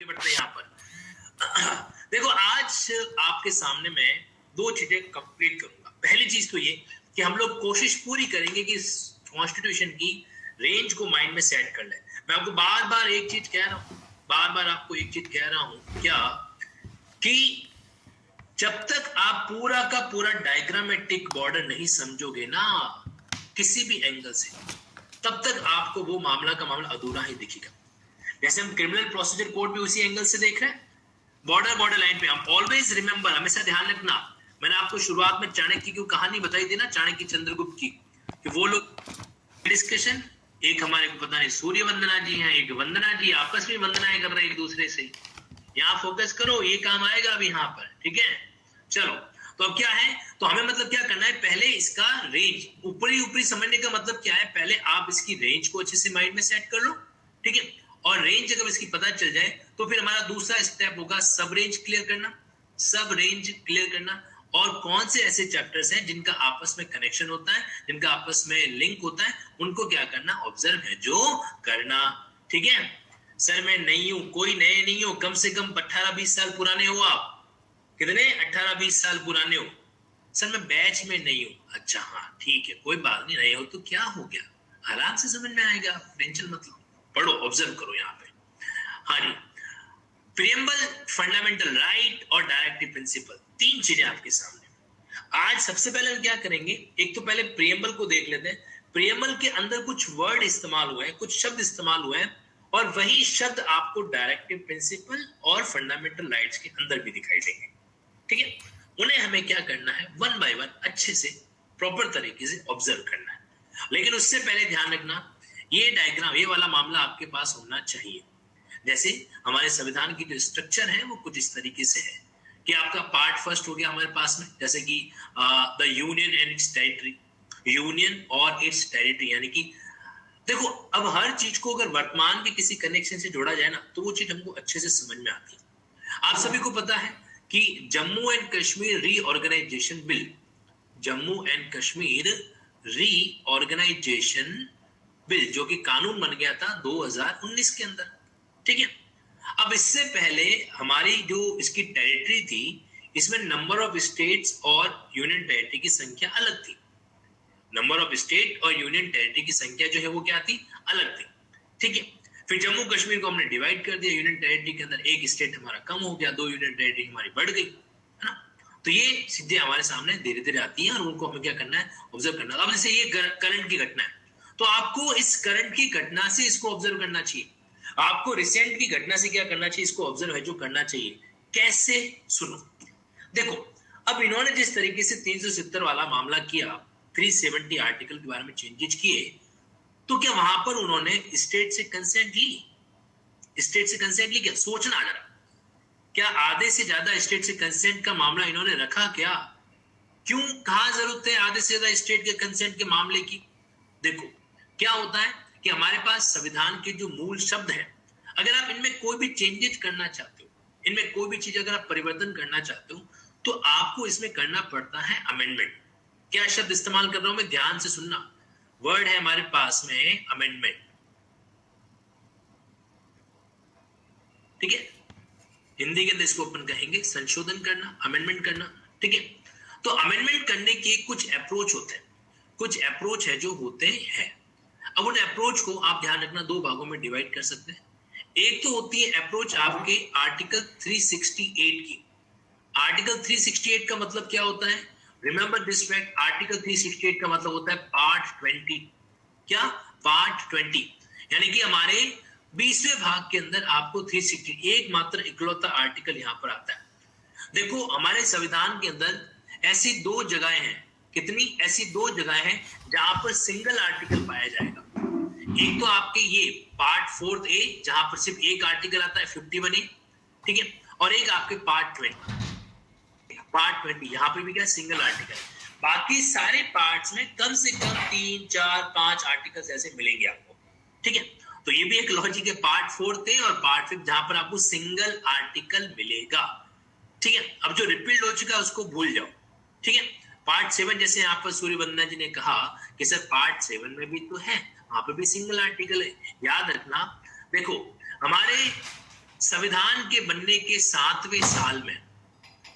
बढ़ते यहाँ पर देखो, आज आपके सामने मैं दो चीजें कंप्लीट करूंगा। पहली चीज तो ये कि हम लोग कोशिश पूरी करेंगे कि कॉन्स्टिट्यूशन की रेंज को माइंड में सेट कर ले। मैं आपको बार बार एक चीज कह रहा हूं, बार बार आपको एक चीज कह रहा हूं, क्या कि जब तक आप पूरा का पूरा डायग्रामेटिक बॉर्डर नहीं समझोगे ना किसी भी एंगल से, तब तक आपको वो मामला का मामला अधूरा ही दिखेगा। जैसे हम क्रिमिनल प्रोसीजर कोड भी उसी एंगल से देख रहे हैं, बॉर्डर लाइन पे। हम ऑलवेज रिमेंबर, हमेशा ध्यान रखना, मैंने आपको शुरुआत में चाणक्य की कहानी बताई थी ना, चाणक्य चंद्रगुप्त की, कि वो लोग डिस्कशन, एक हमारे को पता नहीं सूर्य वंदना जी हैं, एक वंदना जी आपस में वंदनाएं कर रहे हैं एक दूसरे से। यहाँ फोकस करो, ये काम आएगा अभी यहाँ पर, ठीक है। चलो, तो अब क्या है, तो हमें मतलब क्या करना है, पहले इसका रेंज ऊपरी ऊपरी समझने का मतलब क्या है, पहले आप इसकी रेंज को अच्छे से माइंड में सेट कर लो, ठीक है। और रेंज अगर इसकी पता चल जाए तो फिर हमारा दूसरा स्टेप होगा सब रेंज क्लियर करना, सब रेंज क्लियर करना। और कौन से ऐसे चैप्टर्स हैं जिनका आपस में कनेक्शन होता है, जिनका आपस में लिंक होता है, उनको क्या करना, ऑब्जर्व है जो करना, ठीक है। सर मैं नहीं हूं, कोई नए नहीं हो, कम से कम 18-20 साल पुराने हो आप। कितने? 18-20 साल पुराने हो। सर मैं बैच में नहीं हूं। अच्छा हाँ ठीक है, कोई बात नहीं, नए हो तो क्या हो गया, आराम से समझ में आएगा, टेंशन मत लो, पढ़ो, ऑब्जर्व करो यहाँ पे। हाँ जी, प्रियम्बल, फंडामेंटल राइट और डायरेक्टिव प्रिंसिपल, तीन चीजें आपके सामने। आज सबसे पहले हम क्या करेंगे, एक तो पहले प्रियम्बल को देख लेते हैं। प्रियम्बल के अंदर कुछ वर्ड इस्तेमाल हुए हैं, कुछ शब्द इस्तेमाल हुए हैं, और वही शब्द आपको डायरेक्टिव प्रिंसिपल और फंडामेंटल राइट्स के अंदर भी दिखाई देंगे, ठीक है। उन्हें हमें क्या करना है, वन बाय वन अच्छे से प्रॉपर तरीके से ऑब्जर्व करना है। लेकिन उससे पहले ध्यान रखना, ये डायग्राम, ये वाला मामला आपके पास होना चाहिए। जैसे हमारे संविधान की जो स्ट्रक्चर है वो कुछ इस तरीके से है कि आपका पार्ट फर्स्ट हो गया हमारे पास में, जैसे कि the union and it's territory, union और इट्स टेरिटरी, यानी कि देखो, अब हर चीज को अगर वर्तमान के किसी कनेक्शन से जोड़ा जाए ना, तो वो चीज हमको अच्छे से समझ में आती है। आप सभी को पता है कि Jammu and Kashmir reorganisation bill, Jammu and Kashmir reorganisation bill, जो कि कानून बन गया था 2019 के अंदर, ठीक है। अब इससे पहले हमारी जो इसकी टेरिटरी थी, इसमें नंबर ऑफ स्टेट्स और यूनियन टेरिटरी की संख्या अलग थी। नंबर ऑफ स्टेट और यूनियन टेरिटरी की संख्या जो है वो क्या थी, अलग थी, ठीक है। फिर जम्मू कश्मीर को हमने डिवाइड कर दिया, यूनियन टेरिटरी के अंदर एक स्टेट हमारा कम हो गया, 2 यूनियन टेरिटरी हमारी बढ़ गई, है ना। तो ये चीजें हमारे सामने धीरे धीरे आती हैं और उनको हमें क्या करना है, ऑब्जर्व करना है। अब जैसे ये करंट की घटना है, तो आपको इस करंट की घटना से इसको ऑब्जर्व करना चाहिए, आपको रिसेंट की घटना से क्या करना चाहिए, इसको ऑब्जर्व है जो करना चाहिए। कैसे? सुनो, देखो, अब इन्होंने जिस तरीके से 370 वाला मामला किया, 370 आर्टिकल के बारे में चेंजेस किए, तो क्या वहां पर उन्होंने स्टेट से कंसेंट ली? स्टेट से कंसेंट ली क्या? सोचना जरा, क्या आधे से ज्यादा स्टेट से कंसेंट का मामला इन्होंने रखा क्या? क्यों, कहा जरूरत है आधे से ज्यादा स्टेट के कंसेंट के मामले की? देखो क्या होता है कि हमारे पास संविधान के जो मूल शब्द हैं, अगर आप इनमें कोई भी चेंजेस करना चाहते हो, इनमें कोई भी चीज अगर आप परिवर्तन करना चाहते हो, तो आपको इसमें करना पड़ता है अमेंडमेंट। क्या शब्द इस्तेमाल कर रहा हूं मैं, ध्यान से सुनना, वर्ड है हमारे पास में अमेंडमेंट, ठीक है। हिंदी के अंदर इसको अपन कहेंगे संशोधन करना, अमेंडमेंट करना, ठीक है। तो अमेंडमेंट करने के कुछ अप्रोच होते हैं, कुछ अप्रोच है जो होते हैं। अब उन अप्रोच को आप ध्यान रखना, दो भागों में डिवाइड कर सकते हैं। एक तो होती है अप्रोच आपके आर्टिकल 368 की। आर्टिकल 368 का मतलब क्या होता है, रिमेंबर दिस फैक्ट, आर्टिकल 368 का मतलब होता है पार्ट 20। क्या? पार्ट 20, यानी कि हमारे 20वें भाग के अंदर आपको 360 एकमात्र इकलौता आर्टिकल यहां पर आता है। देखो हमारे संविधान के अंदर ऐसी दो जगहें हैं, कितनी? ऐसी दो जगहें हैं जहां पर सिंगल आर्टिकल पाया जाएगा। एक तो आपके ये पार्ट 4 ए, जहां पर सिर्फ एक आर्टिकल आता है 51A, ठीक है। और एक आपके पार्ट 20, यहां पर भी क्या, सिंगल आर्टिकल। बाकी सारे पार्ट्स में कम से कम 3, 4, 5 आर्टिकल्स ऐसे मिलेंगे आपको, ठीक है। तो ये भी एक लॉजिक है, पार्ट 4 और पार्ट 5 जहां पर आपको सिंगल आर्टिकल मिलेगा, ठीक है। अब जो रिपील्ड हो चुका है उसको भूल जाओ, ठीक है। पार्ट 7, जैसे यहाँ पर सूर्य वंदना जी ने कहा कि सर पार्ट 7 में भी तो है, वहां पर भी सिंगल आर्टिकल है, याद रखना। देखो हमारे संविधान के बनने के 7वें साल में,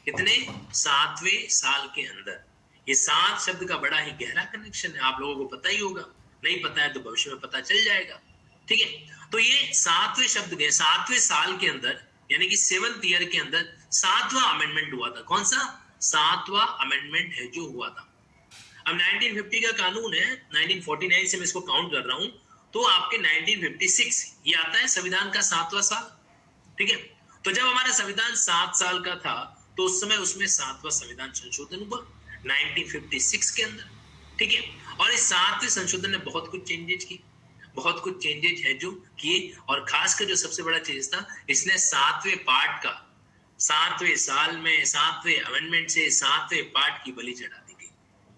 कितने 7वें साल के अंदर, ये 7 शब्द का बड़ा ही गहरा कनेक्शन है, आप लोगों को पता ही होगा, नहीं पता है तो भविष्य में पता चल जाएगा। ठीक है, तो ये 7वें शब्द के 7वें साल के अंदर, यानी कि 7th ईयर के अंदर 7वां अमेंडमेंट हुआ था। कौन सा? 7वां अमेंडमेंट है जो हुआ था। अब 1950 का कानून है, 1949 से मैं इसको काउंट कर रहा हूं, तो आपके 1956 ये आता है संविधान का 7वां साल। ठीक है, तो जब हमारा संविधान 7 साल का था तो उस समय उसमें 7वां संविधान संशोधन हुआ 1956 के अंदर। ठीक है, और इस 7वें संशोधन ने बहुत कुछ चेंजेज की, बहुत कुछ चेंजेज है जो किए, और खासकर जो सबसे बड़ा चेंज था, इसने 7वें पार्ट का 7वें साल में 7वें अमेंडमेंट से 7वें पार्ट की बलि चढ़ा दी गई,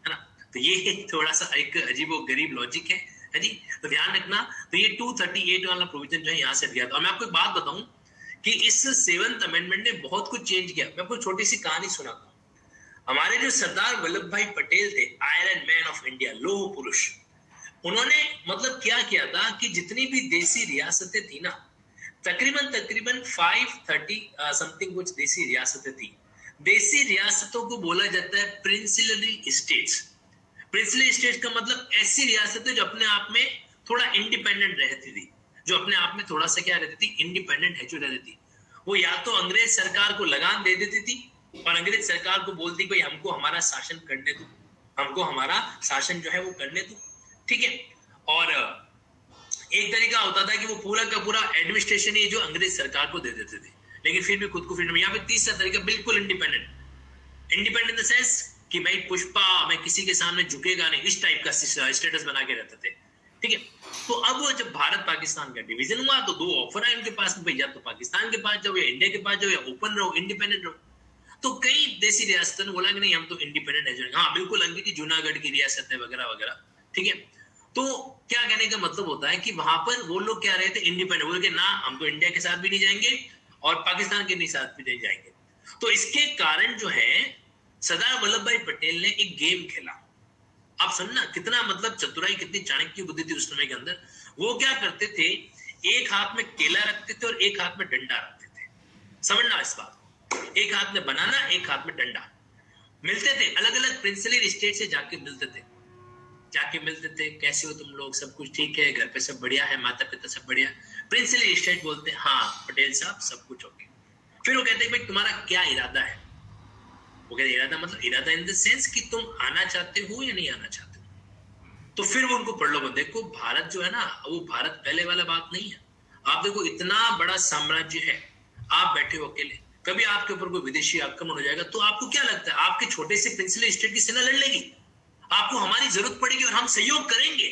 है ना। तो ये थोड़ा सा एक अजीबोगरीब लॉजिक है जी, तो ध्यान रखना। तो ये 238 वाला प्रोविजन जो है यहाँ से दिया था। और मैं आपको एक बात बताऊं कि इस 7th अमेंडमेंट ने बहुत कुछ चेंज किया। मैं आपको छोटी सी कहानी सुनाता हूँ। हमारे जो सरदार वल्लभ भाई पटेल थे, आयरन मैन ऑफ इंडिया, लौह पुरुष, उन्होंने मतलब क्या किया था कि जितनी भी देसी रियासतें थी ना, तकरीबन 530 समथिंग कुछ देसी रियासतें थी। देसी रियासतों को बोला जाता है प्रिंसिलरी स्टेट्स। प्रिंसिलरी स्टेट्स का मतलब ऐसी रियासतें जो अपने आप में थोड़ा इंडिपेंडेंट रहती थी, जो अपने आप में थोड़ा सा क्या रहती थी, इंडिपेंडेंट है जो रहती थी। वो या तो अंग्रेज सरकार को लगाम दे देती थी और अंग्रेज सरकार को बोलती भाई हमको हमारा शासन करने दो, हमको हमारा शासन जो है वो करने दो। ठीक है, और एक तरीका होता था कि वो पूरा का पूरा एडमिनिस्ट्रेशन ये जो अंग्रेज सरकार को दे देते थे, लेकिन फिर भी खुद को फ्रीडम। यहाँ पे तीसरा तरीका बिल्कुल independent. Independent in the sense कि भाई पुष्पा मैं किसी के सामने झुकेगा नहीं, इस टाइप का स्टेटस बना के रहते थे। ठीक है, तो अब जब भारत पाकिस्तान का डिवीजन हुआ तो 2 ऑफर आए उनके पास, भाई या तो पाकिस्तान के पास जाओ या इंडिया के पास जाओ, या ओपन रहो, इंडिपेंडेंट रहो। तो कई देसी रियासतों ने बोला कि नहीं हम तो इंडिपेंडेंट है। हाँ बिल्कुल अंकित जी, जूनागढ़ की रियासत है वगैरह वगैरह। ठीक है, तो क्या कहने का मतलब होता है कि वहां पर वो लोग क्या रहे थे, इंडिपेंडेंट, बोल के ना हम तो इंडिया के साथ भी नहीं जाएंगे और पाकिस्तान के साथ भी नहीं जाएंगे। तो इसके कारण जो है सरदार वल्लभ भाई पटेल ने एक गेम खेला। आप सुनना कितना मतलब चतुराई, कितनी चाणक्य बुद्धि थी उस समय के अंदर। वो क्या करते थे, एक हाथ में केला रखते थे और एक हाथ में डंडा रखते थे। समझना इस बात को, एक हाथ में बनाना, एक हाथ में डंडा। मिलते थे अलग अलग प्रिंसिलरी स्टेट से जाके मिलते थे, कैसे हो तुम लोग, सब कुछ ठीक है, घर पे सब बढ़िया है, माता पिता सब बढ़िया। प्रिंसिलरी स्टेट बोलते हाँ पटेल साहब सब कुछ ओके। फिर वो कहते भाई तुम्हारा क्या इरादा है। वो कहते इरादा मतलब इरादा इन द सेंस कि तुम आना चाहते हो या नहीं आना चाहते हो। तो फिर वो उनको पढ़ लो, देखो भारत जो है ना, वो भारत पहले वाला बात नहीं है। आप देखो इतना बड़ा साम्राज्य है, आप बैठे हो अकेले, कभी आपके ऊपर कोई विदेशी आक्रमण हो जाएगा तो आपको क्या लगता है आपके छोटे से प्रिंसिलरी स्टेट की सेना लड़ लेगी? आपको हमारी जरूरत पड़ेगी और हम सहयोग करेंगे।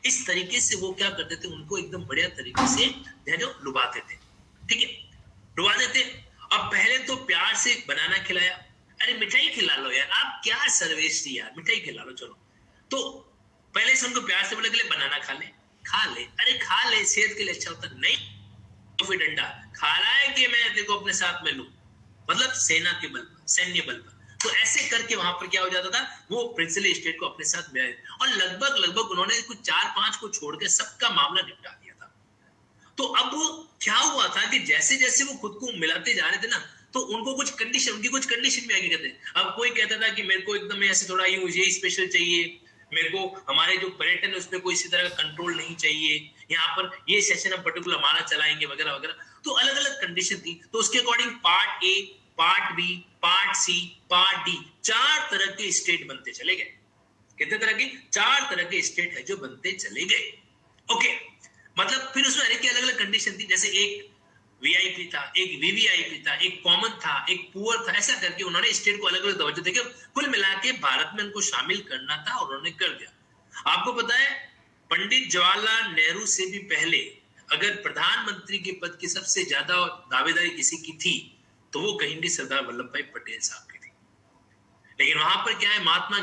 इस तरीके से वो क्या करते थे, उनको एकदम बढ़िया तरीके से जो लुभाते थे। ठीक है, लुभा देते। अब पहले तो प्यार से बनाना खिलाया, अरे मिठाई खिला लो यार, आप क्या सर्विस दी यार, मिठाई खिला लो चलो। तो पहले से उनको प्यार से बोले बनाना खा ले, अरे खा ले सेहत के लिए अच्छा होता नहीं। तो फिर डंडा खा रहा है कि मैं देखो अपने साथ में लूं, मतलब सेना के बल पर, सैन्य बल पर। तो ऐसे करके वहां पर क्या हो जाता था, वो प्रिंसिलरी स्टेट को अपने साथ मिला और लगभग उन्होंने कुछ 4-5 को छोड़ के सबका मामला निपटा दिया था। तो अब क्या हुआ था कि जैसे जैसे वो खुद को मिलाते जा रहे थे ना, तो उनको कुछ कंडीशन भी आगे कहते। अब कोई कहता था कि मेरे को एकदम ऐसे थोड़ा ये स्पेशल चाहिए, मेरे को हमारे जो पर्यटन है उसमें कोई इसी तरह का कंट्रोल नहीं चाहिए, यहाँ पर ये सेशन हम पर्टिकुलर हमारा चलाएंगे वगैरह वगैरह। तो अलग अलग कंडीशन थी। तो उसके according part A, part B, part C, part D, 4 तरह के स्टेट बनते चले गए। कितने तरह के? 4 तरह के स्टेट है जो बनते चले गए। ओके, मतलब फिर उसमें अलग अलग कंडीशन थी, जैसे एक वीआईपी था, एक वीवीआईपी था, एक कॉमन था, एक पुअर था। ऐसा करके उन्होंने स्टेट को अलग अलग दर्जे देके कुल मिला के भारत में उनको शामिल करना था और उन्होंने कर दिया। आपको पता है पंडित जवाहरलाल नेहरू से भी पहले अगर प्रधानमंत्री के पद की सबसे ज्यादा दावेदारी किसी की थी तो वो कहेंगे सरदार वल्लभ भाई पटेल साहब की थी। लेकिन वहां पर क्या है, महात्मा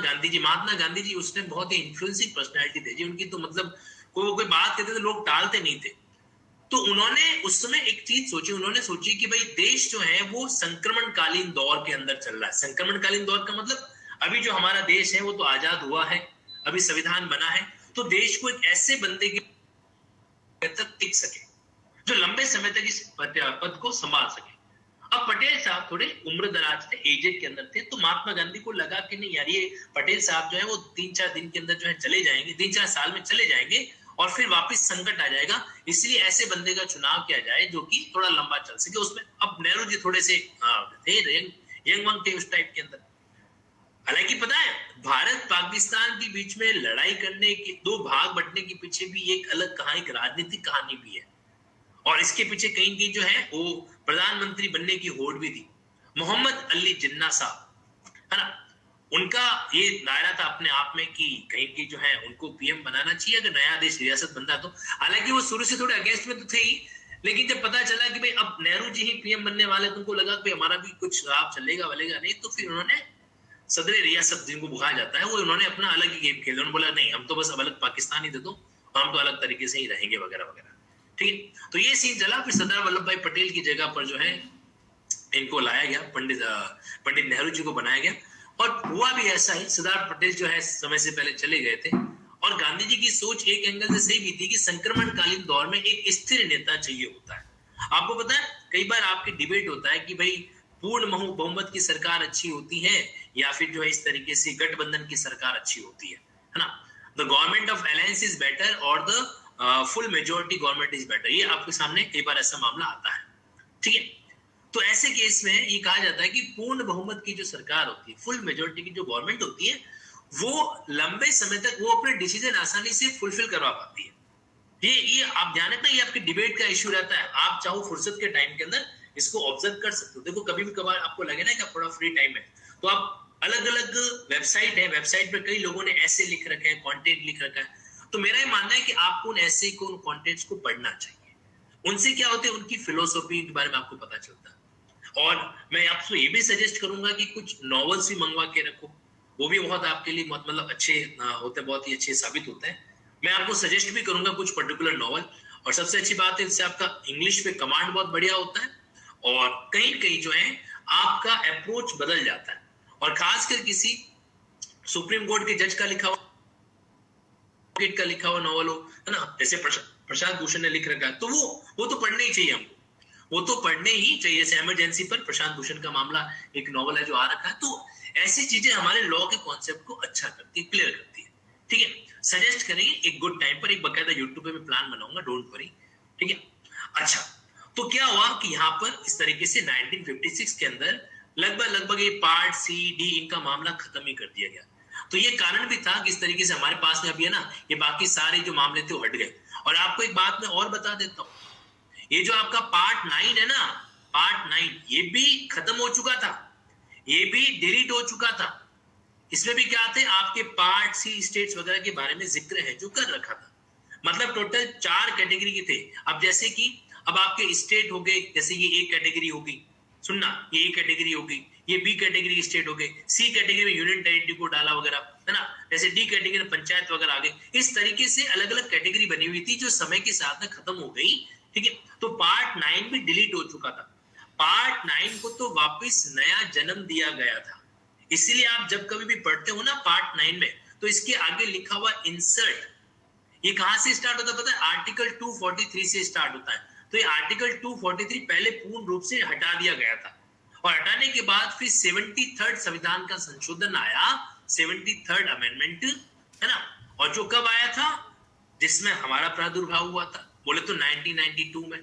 गांधी जी उसने बहुत ही इन्फ्लुएंसिंग पर्सनैलिटी थी जी उनकी। तो मतलब कोई बात कहते थे लोग टालते नहीं थे। तो उन्होंने उस समय एक चीज सोची, उन्होंने सोची कि भाई देश जो है वो संक्रमणकालीन दौर के अंदर चल रहा है। संक्रमणकालीन दौर का मतलब अभी जो हमारा देश है वो तो आजाद हुआ है, अभी संविधान बना है, तो देश को एक ऐसे बंदे के तक टिक सके जो लंबे समय तक इस पद को संभाल सके। अब पटेल साहब थोड़े उम्र दराज थे, एजेड के अंदर थे, तो महात्मा गांधी को लगा कि नहीं यार, ये पटेल साहब जो है वो 3-4 दिन के अंदर जो है चले जाएंगे, 3-4 साल में चले जाएंगे और फिर वापस संकट आ जाएगा, इसलिए ऐसे बंदे का चुनाव किया जाए जो कि थोड़ा लंबा चल सके उसमें। अब नेहरू जी थोड़े से थे, यंग वंग थे उस टाइप के अंदर। हालांकि पता है, भारत पाकिस्तान के बीच में लड़ाई करने के, दो भाग बंटने के पीछे भी एक अलग कहानी, एक राजनीतिक कहानी भी है, और इसके पीछे कहीं कहीं जो है वो प्रधानमंत्री बनने की होड़ भी थी। मोहम्मद अली जिन्ना साहब, है ना, उनका ये दायरा था अपने आप में कि कहीं की जो है उनको पीएम बनाना चाहिए अगर नया देश रियासत बनता तो। हालांकि वो शुरू से थोड़े अगेंस्ट में तो थे ही, लेकिन जब पता चला कि भाई अब नेहरू जी ही पीएम बनने वाले, तो उनको लगा कि हमारा भी कुछ लाभ चलेगा वलेगा नहीं, तो फिर उन्होंने सदर रियासत जिनको बुखाया जाता है, वो उन्होंने अपना अलग ही गेम खेला। उन्होंने बोला नहीं, हम तो बस अब अलग पाकिस्तान ही दे दो, हम तो अलग तरीके से ही रहेंगे वगैरह वगैरह। ठीक है, तो ये सीन चला। फिर सरदार वल्लभ भाई पटेल की जगह पर जो है इनको लाया गया, पंडित नेहरू जी को बनाया गया। और हुआ भी ऐसा ही, सरदार पटेल जो है समय से पहले चले गए थे, और गांधी जी की सोच एक एंगल से सही भी थी कि संक्रमणकालीन दौर में एक स्थिर नेता चाहिए होता है। आपको पता है, कई बार आपकी डिबेट होता है कि भाई पूर्ण बहुमत की सरकार अच्छी होती है या फिर जो है इस तरीके से गठबंधन की सरकार अच्छी होती है ना। The government of alliance is better or the full majority government is better, ये आपके सामने कई बार ऐसा मामला आता है। ठीक है, तो ऐसे केस में ये कहा जाता है कि पूर्ण बहुमत की जो सरकार होती है, फुल मेजोरिटी की जो गवर्नमेंट होती है, वो लंबे समय तक वो अपने डिसीजन आसानी से फुलफिल करवा पाती है। ये आप ध्यान रखना, ये आपके डिबेट का इश्यू रहता है। आप चाहो फुर्सत के टाइम के अंदर इसको ऑब्जर्व कर सकते हो। देखो कभी भी कभार आपको लगे ना कि थोड़ा फ्री टाइम है, तो आप अलग अलग वेबसाइट है, वेबसाइट पे कई लोगों ने ऐसे लिख रखे हैं, कंटेंट लिख रखा है, तो मेरा ये मानना है कि आपको उन ऐसे को उन कंटेंट्स को पढ़ना चाहिए। उनसे क्या होते हैं, उनकी फिलोसॉफी के बारे में आपको पता चलता है। और मैं आपको ये भी सजेस्ट करूंगा कि कुछ नॉवेल्स भी मंगवा के रखो, वो भी बहुत आपके लिए मतलब अच्छे होते हैं, बहुत ही अच्छे साबित होते हैं। मैं आपको सजेस्ट भी करूंगा कुछ पर्टिकुलर नॉवल। और सबसे अच्छी बात है, इससे आपका इंग्लिश पे कमांड बहुत बढ़िया होता है, और कहीं कहीं जो है आपका अप्रोच बदल जाता है। और खासकर किसी सुप्रीम कोर्ट के जज का लिखा हुआ नॉवल हो, है ना, जैसे प्रशांत भूषण ने लिख रखा है, तो वो तो पढ़ने ही चाहिए हमको, वो तो पढ़ने ही चाहिए। जैसे इमरजेंसी पर प्रशांत भूषण का मामला एक नॉवल है जो आ रखा है, तो ऐसी चीजें हमारे लॉ के कॉन्सेप्ट को अच्छा करती है, क्लियर करती है। ठीक है, सजेस्ट करेंगे एक गुड टाइम पर, एक बकायदा यूट्यूब पे मैं प्लान बनाऊंगा, डोंट वरी। ठीक है, अच्छा, तो क्या हुआ कि यहाँ पर इस तरीके से 1956 के अंदर लगभग ये पार्ट सी डी इनका मामला खत्म ही कर दिया गया। तो ये कारण भी था कि इस तरीके से हमारे पास में अभी है ना, ये बाकी सारे जो मामले थे वो हट गए। और आपको एक बात मैं और बता देता हूँ, ये जो आपका पार्ट 9 है ना, पार्ट 9 ये भी खत्म हो चुका था, ये भी डिलीट हो चुका था। इसमें भी क्या थे, आपके पार्ट सी स्टेट्स वगैरह के बारे में जिक्र है जो कर रखा था। मतलब टोटल 4 कैटेगरी के थे। अब जैसे कि अब आपके स्टेट हो गए, जैसे ये ए कैटेगरी हो गई, सुनना, ये ए कैटेगरी हो गई, ये बी कैटेगरी स्टेट हो गए, सी कैटेगरी में यूनियन टेरिटरी को डाला वगैरह, है ना, जैसे डी कैटेगरी में पंचायत वगैरह आ गए। इस तरीके से अलग अलग कैटेगरी बनी हुई थी जो समय के साथ में खत्म हो गई। ठीक है, तो पार्ट 9 भी डिलीट हो चुका था। पार्ट 9 को तो वापस नया जन्म दिया गया था। इसीलिए आप जब कभी भी पढ़ते हो ना पार्ट 9 में, तो इसके आगे लिखा हुआ इंसर्ट, ये कहां से स्टार्ट होता है पता है? आर्टिकल 243 से स्टार्ट होता है। तो ये आर्टिकल 243 पहले पूर्ण रूप से हटा दिया गया था, और हटाने के बाद फिर 73rd संविधान का संशोधन आया, 73rd अमेंडमेंट, है ना। और जो कब आया था, जिसमें हमारा प्रादुर्भाव हुआ था, बोले तो 1992 में।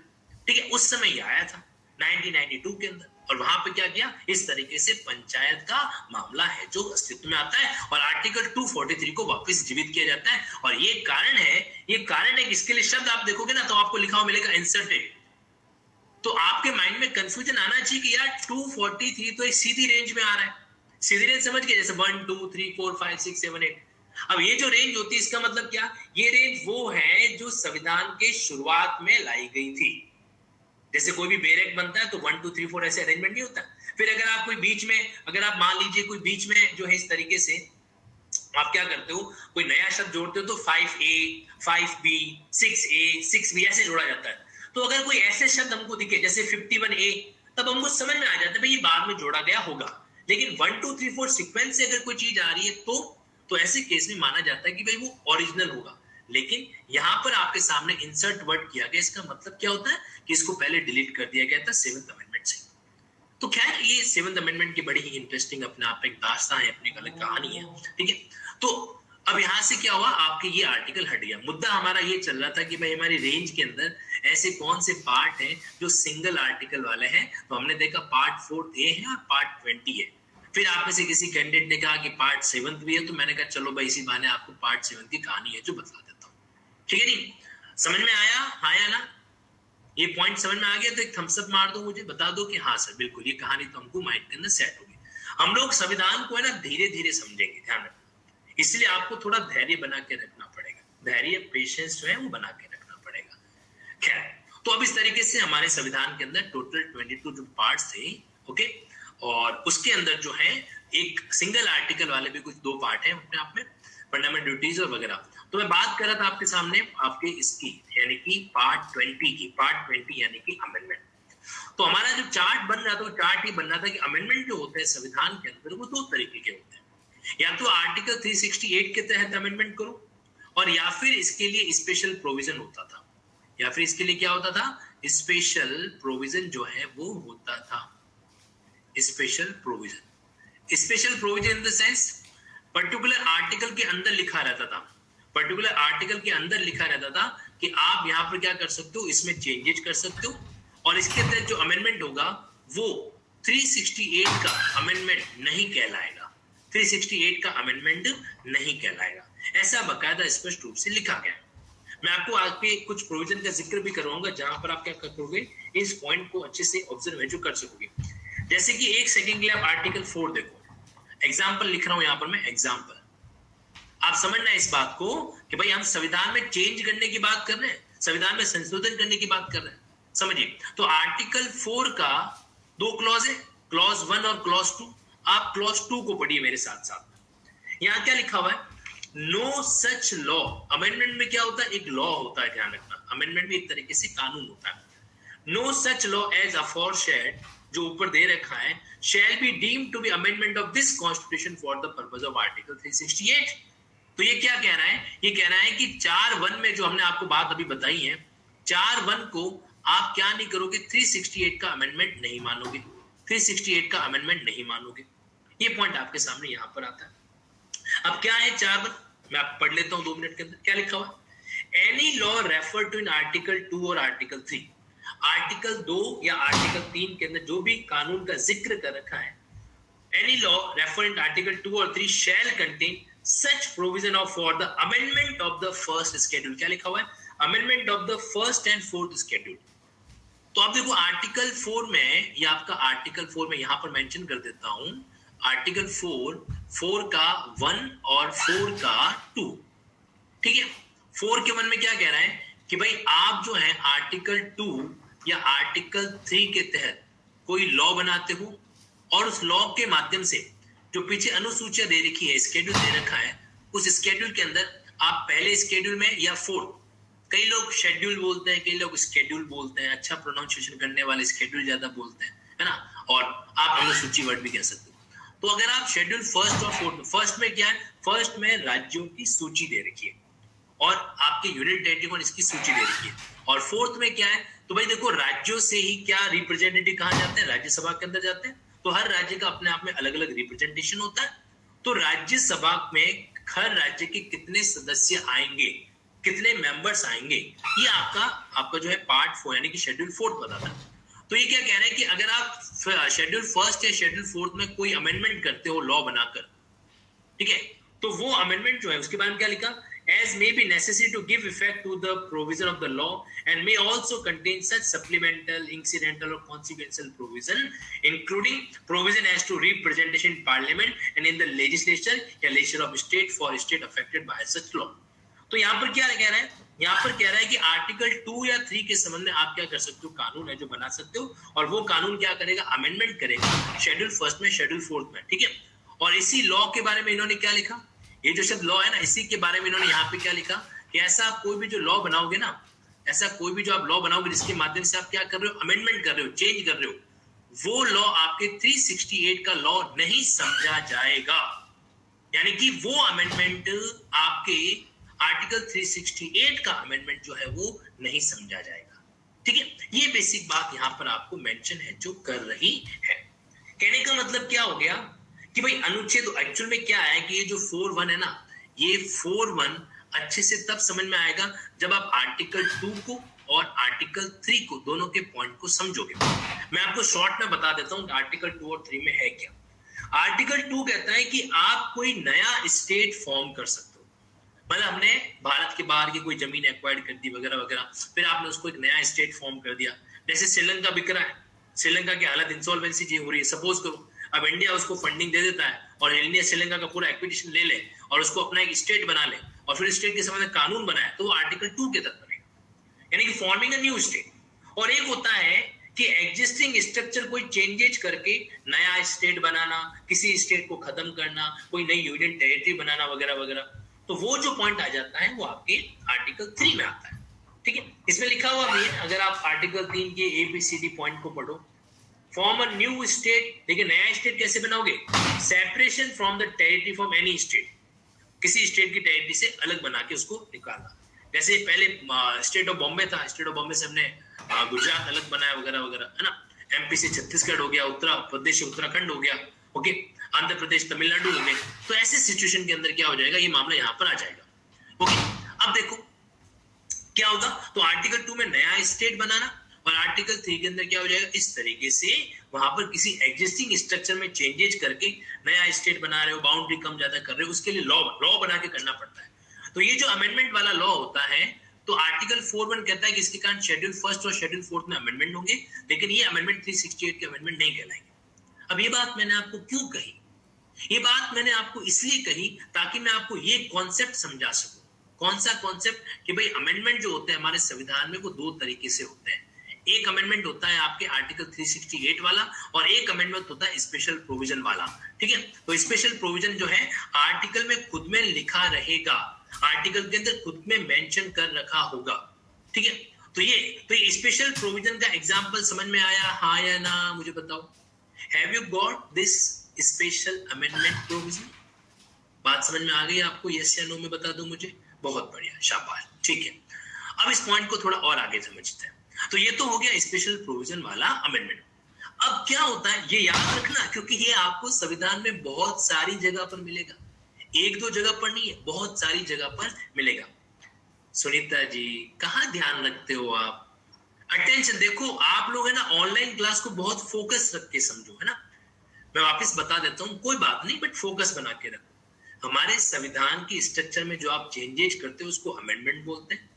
ठीक है, उस समय ये आया था 1992 के अंदर। और वहां पे क्या किया, इस तरीके से पंचायत का मामला है जो अस्तित्व में आता है, और आर्टिकल 243 को वापस जीवित किया जाता है। और ये कारण है इसके लिए शब्द आप देखोगे ना, तो आपको लिखा हुआ मिलेगा इंसर्टेड। तो आपके माइंड में कंफ्यूजन आना चाहिए कि यार 243 तो एक सीधी रेंज में आ रहा है, सीधी रेंज समझ गए, जैसे 1 2 3 4 5 6 7 8। अब ये जो रेंज होती है, इसका मतलब क्या, ये रेंज वो है जो संविधान के शुरुआत में लाई गई थी। जैसे कोई भी बेरेक बनता है तो 1 2 3 4 ऐसे अरेंजमेंट नहीं होता। फिर अगर आप कोई बीच में, अगर आप मान लीजिए कोई बीच में जो है इस तरीके से आप क्या करते हो, कोई नया शब्द जोड़ते हो, तो 5A 5B 6A 6B ऐसे जोड़ा जाता है। तो अगर कोई ऐसे शब्द हमको दिखे जैसे 51A, तब हमको समझ में आ जाता है भाई ये बाद में जोड़ा गया होगा। लेकिन 1 2 3 4 सीक्वेंस से अगर कोई चीज आ रही है तो ऐसे केस में माना जाता है कि भाई वो ओरिजिनल होगा। लेकिन यहाँ पर आपके सामने इंसर्ट वर्ड किया गया, इसका मतलब क्या होता है कि इसको पहले डिलीट कर दिया गया था 7th अमेंडमेंट से। तो क्या है, ये 7th अमेंडमेंट की बड़ी ही इंटरेस्टिंग अपने आप में एक दास्तान है, अपनी अलग कहानी है, ठीक है। तो अब यहाँ से क्या हुआ, आपके ये आर्टिकल हट गया। मुद्दा हमारा ये चल रहा था कि भाई हमारी रेंज के अंदर ऐसे कौन से पार्ट हैं जो सिंगल आर्टिकल वाले हैं। तो हमने देखा पार्ट 4 ए है और पार्ट 20 है। फिर आप में से किसी कैंडिडेट ने कहा कि पार्ट 7 भी है, तो मैंने कहा चलो भाई इसी बहाने आपको पार्ट 7 की कहानी है जो बता देता हूँ, ठीक है जी। समझ में आया? आया ना? ये पॉइंट समझ में आ गया तो एक थम्स अप मार दो, मुझे बता दो कि हाँ सर बिल्कुल ये कहानी तो हमको माइंड के अंदर सेट होगी। हम लोग संविधान को है ना धीरे धीरे समझेंगे, ध्यान रखना। इसलिए आपको थोड़ा धैर्य बना के रखना पड़ेगा, धैर्य पेशेंस जो है वो बना के रखना पड़ेगा। खैर, तो अब इस तरीके से हमारे संविधान के अंदर टोटल 22 जो पार्ट्स थे, ओके, और उसके अंदर जो है एक सिंगल आर्टिकल वाले भी कुछ 2 पार्ट हैं अपने आप में, फंडामेंटल ड्यूटीज और वगैरह। तो मैं बात कर रहा था आपके सामने आपके इसकी यानी कि पार्ट 20 की, पार्ट 20 यानी कि अमेंडमेंट। तो हमारा जो चार्ट बन रहा था वो चार्ट ही बन रहा था कि अमेंडमेंट जो होते हैं संविधान के अंदर वो 2 तरीके के होते हैं। या तो आर्टिकल 368 के तहत अमेंडमेंट करो, और या फिर इसके लिए स्पेशल प्रोविजन होता था, या फिर इसके लिए क्या होता था, स्पेशल प्रोविजन जो है वो होता था। Special provision, special provision in the sense particular article के अंदर लिखा रहता था, पर्टिकुलर आर्टिकल के अंदर लिखा रहता था कि आप यहाँ पर क्या कर सकते हो, इसमें चेंजेस कर सकते हो, और इसके तहत जो अमेंडमेंट होगा वो 368 का अमेंडमेंट नहीं कहलाएगा, 368 का अमेंडमेंट नहीं कहलाएगा। ऐसा बकायदा स्पष्ट रूप से लिखा गया। मैं आपको आगे कुछ प्रोविजन का जिक्र भी करवाऊंगा जहां पर आप क्या करोगे, इस पॉइंट को अच्छे से ऑब्जर्व कर सकोगे। जैसे कि एक सेकंड के लिए आप आर्टिकल 4 देखो, एग्जाम्पल लिख रहा हूं यहां पर मैं, एग्जाम्पल। आप समझना इस बात को कि भाई हम संविधान में चेंज करने की बात कर रहे हैं, संविधान में संशोधन करने की बात कर रहे हैं, समझिए। तो आर्टिकल 4 का 2 क्लॉज है, क्लॉज 1 और क्लॉज 2। आप क्लॉज 2 को पढ़िए मेरे साथ साथ। यहां क्या लिखा हुआ है, नो सच लॉ। अमेंडमेंट में क्या होता है, एक लॉ होता है, ध्यान रखना, अमेंडमेंट में एक तरीके से कानून होता है। No such law as aforesaid, जो ऊपर दे रखा है, shall be deemed to be amendment of this constitution for the purpose of article 368। तो ये क्या कह रहा है, ये कह रहा है कि 4(1) में जो हमने आपको बात अभी बताई है, 4(1) को आप क्या नहीं करोगे, 368 का अमेंडमेंट नहीं मानोगे, 368 का अमेंडमेंट नहीं मानोगे। ये पॉइंट आपके सामने यहां पर आता है। अब क्या है 4(1), मैं आप पढ़ लेता हूं 2 मिनट के अंदर। क्या लिखा हुआ, any law refer to in article 2 और आर्टिकल 3, आर्टिकल 2 या आर्टिकल 3 के अंदर जो भी कानून का जिक्र कर रखा है, any law refer in article 2 और 3 shall contain such provision of for the amendment of the first schedule. क्या लिखा हुआ है, amendment of the first and fourth schedule. तो आप देखो आर्टिकल 4 में, ये आपका आर्टिकल 4 में यहां पर मेंशन कर देता हूं, आर्टिकल 4 का 1 और 4 का 2, ठीक है। 4 के 1 में क्या कह रहा है कि भाई आप जो है आर्टिकल 2 या आर्टिकल 3 के तहत कोई लॉ बनाते हो, और उस लॉ के माध्यम से जो पीछे अनुसूचियां दे रखी है, स्केड्यूल दे रखा है, उस स्केड्यूल के अंदर आप पहले स्केड्यूल में या 4, कई लोग शेड्यूल बोलते हैं, कई लोग स्केड्यूल बोलते हैं, अच्छा प्रोनाउंसिएशन करने वाले स्केड्यूल ज्यादा बोलते हैं, है ना, और आप अनुसूची वर्ड भी कह सकते हो। तो अगर आप शेड्यूल फर्स्ट और फोर्थ, फर्स्ट में क्या है, फर्स्ट में राज्यों की सूची दे रखी है और आपके यूनियन टेरिटरी में इसकी सूची दे रखी है, और फोर्थ में क्या है, तो भाई देखो राज्यों से ही क्या रिप्रेजेंटेटिव कहाँ जाते हैं, राज्यसभा के अंदर जाते हैं। तो हर राज्य का अपने आप में अलग अलग रिप्रेजेंटेशन होता है। तो राज्यसभा में हर राज्य के कितने सदस्य आएंगे, कितने मेंबर्स आएंगे, ये आपका जो है पार्ट 4 यानी कि शेड्यूल 4 बताता है। तो ये क्या कह रहा है कि अगर आप शेड्यूल फर्स्ट या शेड्यूल 4 में कोई अमेंडमेंट करते हो लॉ बनाकर, ठीक है, तो वो अमेंडमेंट जो है उसके बारे में क्या लिखा, as may be necessary to give effect to the provision of the law and may also contain such supplemental, incidental or consequential provision, including provision as to representation in parliament and in the legislature या legislature of state for state affected by such law। तो यहाँ पर क्या कह रहा है, यहाँ पर कह रहा है कि आर्टिकल 2 या 3 के संबंध में आप क्या कर सकते हो, कानून है जो बना सकते हो, और वो कानून क्या करेगा, अमेंडमेंट करेगा शेड्यूल फर्स्ट में, शेड्यूल फोर्थ में, ठीक है। और इसी लॉ के बारे में इन्होंने क्या लिखा, ये जो शब्द लॉ है ना, इसी के बारे में इन्होंने यहाँ पे क्या लिखा कि ऐसा आप कोई भी जो लॉ बनाओगे ना, ऐसा कोई भी जो आप लॉ बनाओगे जिसके माध्यम से आप क्या कर रहे हो, अमेंडमेंट कर रहे हो, चेंज कर रहे हो, वो लॉ आपके 368 का लॉ नहीं समझा जाएगा। यानी कि वो अमेंडमेंट आपके आर्टिकल 368 का अमेंडमेंट जो है वो नहीं समझा जाएगा। ठीक है, ये बेसिक बात यहाँ पर आपको मेंशन है जो कर रही है। कहने का मतलब क्या हो गया कि भाई अनुच्छेद एक्चुअल में क्या है कि ये जो 4(1) है ना, ये 4(1) अच्छे से तब समझ में आएगा जब आप आर्टिकल 2 को और आर्टिकल 3 को दोनों के पॉइंट को समझोगे। मैं आपको शॉर्ट में बता देता हूं कि आर्टिकल 2 और 3 में है क्या। आर्टिकल 2 कहता है कि आप कोई नया स्टेट फॉर्म कर सकते हो, मतलब हमने भारत के बाहर की कोई जमीन एक्वायर्ड कर दी वगैरह वगैरह, फिर आपने उसको एक नया स्टेट फॉर्म कर दिया। जैसे श्रीलंका बिक रहा है, श्रीलंका की हालत इंसॉल्वेंसी हो रही है, सपोज करो अब इंडिया उसको फंडिंग दे देता है और इंडिया श्रीलंका का पूरा एक्विजिशन ले ले और उसको अपना एक स्टेट बना ले और फिर स्टेट के संबंध में कानून बनाए, तो वो आर्टिकल 2 के तहत बनेगा, यानी कि फॉर्मिंग अ न्यू स्टेट। और एक होता है कि एग्जिस्टिंग स्ट्रक्चर कोई चेंजेज करके नया स्टेट बनाना, किसी स्टेट को खत्म करना, कोई नई यूनियन टेरिटरी बनाना वगैरह वगैरह, तो वो जो पॉइंट आ जाता है वो आपके आर्टिकल 3 में आता है। ठीक है, इसमें लिखा हुआ भी है, अगर आप आर्टिकल 3 के ABCD पॉइंट को पढ़ो, फॉर्म अ न्यू स्टेट, देखिए नया स्टेट कैसे बनाओगे, separation from the territory from any state, किसी स्टेट की टेरिटरी से अलग बना के उसको निकालना। जैसे पहले स्टेट ऑफ बॉम्बे था, स्टेट ऑफ बॉम्बे से हमने गुजरात अलग बनाया वगैरह वगैरह, है ना, MP से छत्तीसगढ़ हो गया, उत्तर प्रदेश से उत्तराखंड हो गया, ओके, आंध्र प्रदेश तमिलनाडु हो गए। तो ऐसे सिचुएशन के अंदर क्या हो जाएगा, ये मामला यहाँ पर आ जाएगा। ओके, अब देखो क्या होगा, तो आर्टिकल 2 में नया स्टेट बनाना और आर्टिकल 3 के अंदर क्या हो जाएगा, इस तरीके से वहां पर किसी एग्जिस्टिंग स्ट्रक्चर में चेंजेज करके नया स्टेट बना रहे हो, बाउंड्री कम ज्यादा कर रहे हो, उसके लिए लॉ बना के करना पड़ता है। तो ये जो अमेंडमेंट वाला लॉ होता है, तो आर्टिकल 4(1) कहता है कि इसके कारण शेड्यूल 1 और शेड्यूल 4 में अमेंडमेंट होंगे, लेकिन ये अमेंडमेंट 368 के अमेंडमेंट नहीं कहलाएंगे। अब ये बात मैंने आपको क्यों कही, ये बात मैंने आपको इसलिए कही ताकि मैं आपको ये कॉन्सेप्ट समझा सकूं। कौन सा कॉन्सेप्ट, कि भाई अमेंडमेंट जो होते हैं हमारे संविधान में वो दो तरीके से होते हैं। एक अमेंडमेंट होता है आपके आर्टिकल 368 वाला और एक अमेंडमेंट होता है स्पेशल प्रोविजन वाला। ठीक है, तो स्पेशल प्रोविजन जो है आर्टिकल में खुद में लिखा रहेगा, आर्टिकल के अंदर खुद में मेंशन कर रखा होगा। ठीक है, तो ये स्पेशल प्रोविजन का एग्जांपल समझ में आया, हाँ या ना, मुझे बताओ। Have you got this special amendment provision? बात समझ में आ गई आपको, यस या नो में बता दो मुझे। बहुत बढ़िया, शाबाश। ठीक है, अब इस पॉइंट को थोड़ा और आगे समझते हैं। तो ये तो हो गया स्पेशल प्रोविजन वाला अमेंडमेंट। अब क्या होता है ये याद रखना, क्योंकि ये आपको संविधान में बहुत सारी जगह पर मिलेगा, एक दो जगह पर नहीं है, बहुत सारी जगह पर मिलेगा। सुनीता जी कहाँ ध्यान रखते हो आप? अटेंशन, देखो आप लोग है ना ऑनलाइन क्लास को बहुत फोकस रख के समझो, है ना। मैं वापस बता देता हूँ, कोई बात नहीं, बट फोकस बना के रखो। हमारे संविधान की स्ट्रक्चर में जो आप चेंजेस करते हो उसको अमेंडमेंट बोलते हैं।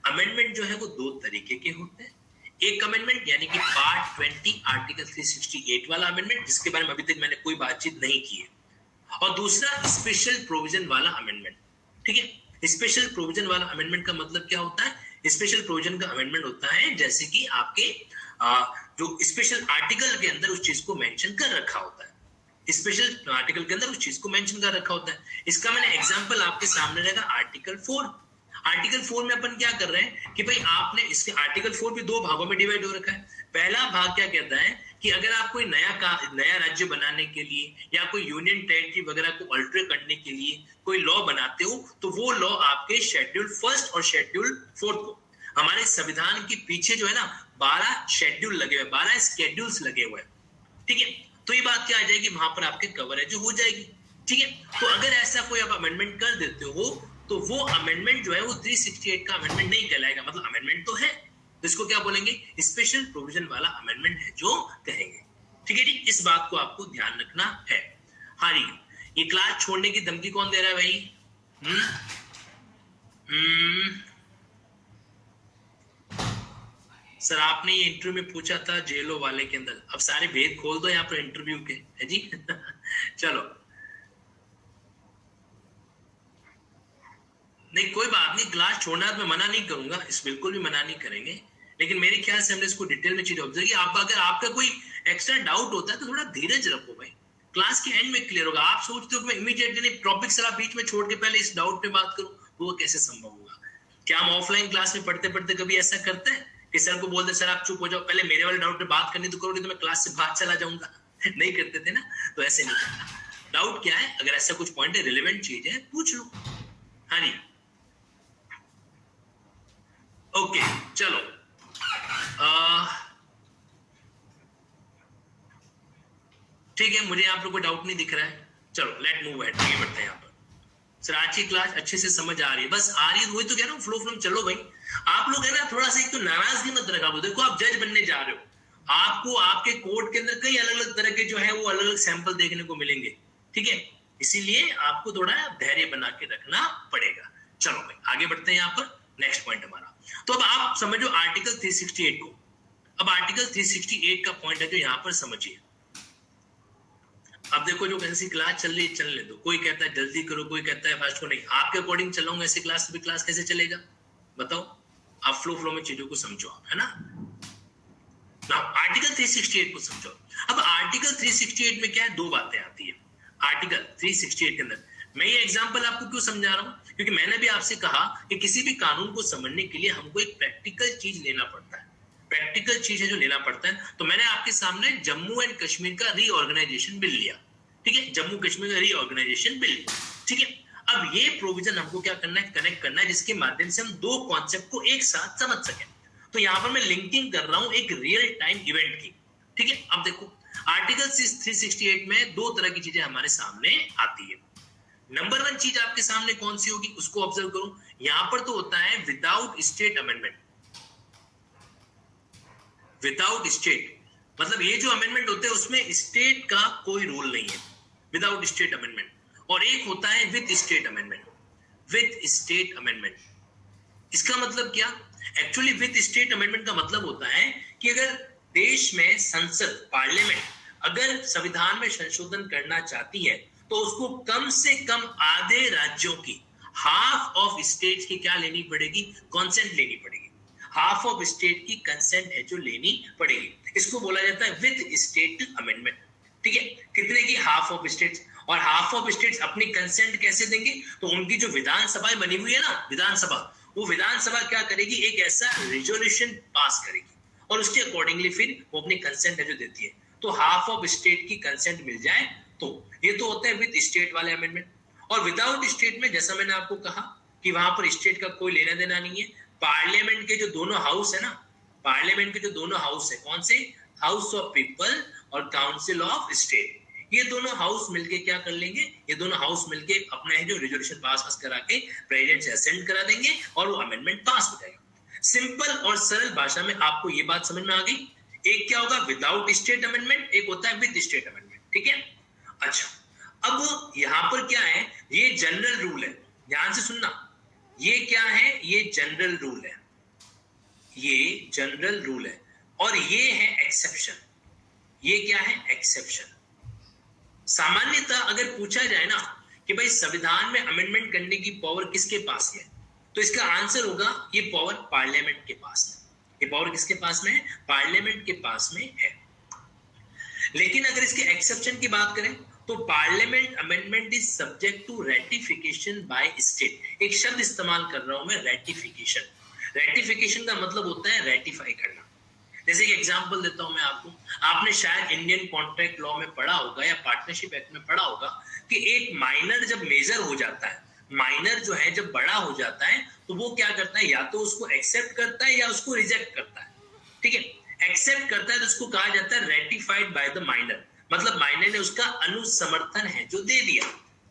अमेंडमेंट जो है वो दो तरीके के होते हैं। एक अमेंडमेंट यानी कि पार्ट 20 आर्टिकल 368 वाला अमेंडमेंट, जिसके बारे में अभी तक मैंने कोई बातचीत नहीं की है, और दूसरा स्पेशल प्रोविजन वाला अमेंडमेंट। ठीक है, स्पेशल प्रोविजन वाला अमेंडमेंट का मतलब क्या होता है? स्पेशल प्रोविजन का अमेंडमेंट होता है जैसे कि आपके जो स्पेशल आर्टिकल के अंदर उस चीज को मेंशन कर रखा होता है, स्पेशल आर्टिकल के अंदर उस चीज को मेंशन कर रखा होता है। इसका मैंने एग्जांपल आपके सामने रहेगा आर्टिकल 4। आर्टिकल 4 में अपन क्या कर रहे हैं कि भाई आपने इसके आर्टिकल 4 भी दो भागों में डिवाइड हो रखा है। पहला भाग क्या कहता है कि अगर आप कोई नया राज्य बनाने के लिए या कोई यूनियन टेरिटरी वगैरह को अल्टर करने के लिए कोई लॉ बनाते हो, तो वो लॉ आपके शेड्यूल 1 और शेड्यूल 4 को, हमारे संविधान के पीछे जो है ना 12 शेड्यूल लगे हुए, 12 स्केड्यूल्स लगे हुए हैं। ठीक है, तो ये बात क्या आ जाएगी, वहां पर आपके कवरेज हो जाएगी। ठीक है, तो अगर ऐसा कोई आप अमेंडमेंट कर देते हो तो वो अमेंडमेंट जो है वो 368 का अमेंडमेंट नहीं कहलाएगा। मतलब अमेंडमेंट तो है, तो इसको क्या बोलेंगे, स्पेशल प्रोविजन वाला अमेंडमेंट है जो कहेंगे। ठीक है जी, इस बात को आपको ध्यान रखना है। हाँ जी, ये क्लास छोड़ने की धमकी कौन दे रहा है भाई? सर आपने ये इंटरव्यू में पूछा था जेलो वाले के अंदर, अब सारे भेद खोल दो यहाँ पर इंटरव्यू के, है जी। चलो नहीं, कोई बात नहीं, क्लास छोड़ना मैं मना नहीं करूंगा, इस बिल्कुल भी मना नहीं करेंगे, लेकिन मेरे ख्याल से हमने इसको डिटेल में चीज ऑब्जर्व की। आप अगर आपका कोई एक्स्ट्रा डाउट होता है तो थोड़ा धीरज रखो भाई, क्लास के एंड में क्लियर होगा। आप सोचते हो कि मैं इमीडिएटली टॉपिक सारा बीच में छोड़ के पहले इस डाउट पे बात करूं, वो कैसे संभव होगा? क्या हम ऑफलाइन क्लास में पढ़ते पढ़ते कभी ऐसा करते हैं कि सर को बोलते सर आप चुप हो जाओ, पहले मेरे वाले डाउट पे बात करनी तो करोगे तो मैं क्लास से बाहर चला जाऊंगा? नहीं करते थे ना, तो ऐसे नहीं करना। डाउट क्या है, अगर ऐसा कुछ पॉइंट है, रिलेवेंट चीज है, पूछ लो। हाँ जी, ओके चलो, ठीक है, मुझे आप लोग को डाउट नहीं दिख रहा है। चलो लेट मूव अहेड, आगे बढ़ते हैं। यहाँ पर सर आज की क्लास अच्छे से समझ आ रही है, बस आ रही है, वही तो कह रहा हूँ, फ्लो फ्लो चलो भाई। आप लोग है ना थोड़ा सा एक तो नाराजगी मत रखा, देखो आप जज बनने जा रहे हो, आपको आपके कोड के अंदर कई अलग अलग तरह के जो है वो अलग अलग सैंपल देखने को मिलेंगे, ठीक है, इसीलिए आपको थोड़ा धैर्य बना के रखना पड़ेगा। चलो भाई आगे बढ़ते हैं। यहाँ पर नेक्स्ट पॉइंट हमारा, तो अब आप समझो आर्टिकल 368 को। अब आर्टिकल 368 का पॉइंट है जो यहाँ पर समझिए। अब देखो जो कैसी क्लास चल रही है चलने दो, कोई कहता है जल्दी करो, कोई कहता है फास्ट को नहीं, आपके अकॉर्डिंग चलाऊंगा ऐसे क्लास भी, क्लास कैसे चलेगा बताओ, आप फ्लो में चीजों को समझो, आप है ना। आर्टिकल 368 को समझो। अब आर्टिकल 368 में क्या है, दो बातें आती है आर्टिकल 368 के अंदर। मैं ये एग्जांपल आपको क्यों समझा रहा हूं, क्योंकि मैंने भी आपसे कहा कि किसी भी कानून को समझने के लिए हमको एक प्रैक्टिकल चीज लेना पड़ता है, प्रैक्टिकल चीज है जो लेना पड़ता है। तो मैंने आपके सामने जम्मू एंड कश्मीर का रीऑर्गेनाइजेशन बिल लिया, ठीक है, जम्मू कश्मीर का रीऑर्गेनाइजेशन बिल, ठीक है। अब ये प्रोविजन हमको क्या करना है, कनेक्ट करना है, जिसके माध्यम से हम दो कॉन्सेप्ट को एक साथ समझ सकें। तो यहां पर मैं लिंकिंग कर रहा हूं एक रियल टाइम इवेंट की, ठीक है। अब देखो आर्टिकल 368 में दो तरह की चीजें हमारे सामने आती है। नंबर वन चीज आपके सामने कौन सी होगी उसको ऑब्जर्व करो। यहां पर तो होता है without state amendment, without state मतलब ये जो अमेंडमेंट होते हैं उसमें स्टेट का कोई रोल नहीं है, विदाउट स्टेट अमेंडमेंट। और एक होता है with state amendment, with state amendment. इसका मतलब क्या, एक्चुअली विद स्टेट अमेंडमेंट का मतलब होता है कि अगर देश में संसद पार्लियामेंट अगर संविधान में संशोधन करना चाहती है तो उसको कम से कम आधे राज्यों की, हाफ ऑफ स्टेट्स की क्या लेनी पड़ेगी, कॉन्सेंट लेनी पड़ेगी। हाफ ऑफ स्टेट की कंसेंट है जो लेनी पड़ेगी, इसको बोला जाता है विद स्टेट अमेंडमेंट, ठीक है। कितने की, हाफ ऑफ स्टेट्स। और हाफ ऑफ स्टेट्स अपनी कंसेंट कैसे देंगे, तो उनकी जो विधानसभाएं बनी हुई है ना, विधानसभा, वो विधानसभा क्या करेगी, एक ऐसा रिजोल्यूशन पास करेगी और उसके अकॉर्डिंगली फिर वो अपनी कंसेंट है जो देती है। तो हाफ ऑफ स्टेट की कंसेंट मिल जाए तो ये तो होता है विद स्टेट वाले अमेंडमेंट। और विदाउट स्टेट में जैसा मैंने आपको कहा कि वहां पर स्टेट का कोई लेना देना नहीं है। पार्लियामेंट के जो दोनों हाउस है ना, पार्लियामेंट के जो दोनों हाउस है, कौन से, हाउस ऑफ पीपल और काउंसिल ऑफ स्टेट, ये दोनों हाउस मिलके क्या कर लेंगे, ये दोनों हाउस मिलके अपना है जो रिजोल्यूशन पास करा के प्रेसिडेंट से असेंड करा देंगे और वो अमेंडमेंट पास हो जाएगा। सिंपल और सरल भाषा में आपको ये बात समझ में आ गई। एक क्या होगा विदाउट स्टेट अमेंडमेंट, एक होता है विद स्टेट अमेंडमेंट, ठीक है। अच्छा अब यहां पर क्या है, ये जनरल रूल है, ध्यान से सुनना, ये क्या है, ये जनरल रूल है, ये जनरल रूल है। और ये है एक्सेप्शन, ये क्या है, एक्सेप्शन। सामान्यतः अगर पूछा जाए ना कि भाई संविधान में अमेंडमेंट करने की पावर किसके पास है, तो इसका आंसर होगा ये पावर पार्लियामेंट के पास है। ये पावर किसके पास में है, पार्लियामेंट के पास में है। लेकिन अगर इसके एक्सेप्शन की बात करें तो parliament amendment is subject to ratification by state. एक शब्द इस्तेमाल कर रहा हूं मैं, रेटिफिकेशन। रेटिफिकेशन का मतलब होता है रेटिफाई करना। जैसे एक एग्जांपल देता हूं मैं आपको, आपने शायद इंडियन कॉन्ट्रैक्ट लॉ में पढ़ा होगा या पार्टनरशिप एक्ट में पढ़ा होगा कि एक माइनर जब मेजर हो जाता है, माइनर जो है जब बड़ा हो जाता है तो वो क्या करता है, या तो उसको एक्सेप्ट करता है या उसको रिजेक्ट करता है, ठीक है। एक्सेप्ट करता है तो उसको कहा जाता है रेटिफाइड बाय द माइनर, मतलब माइनर ने उसका अनुसमर्थन है जो दे दिया,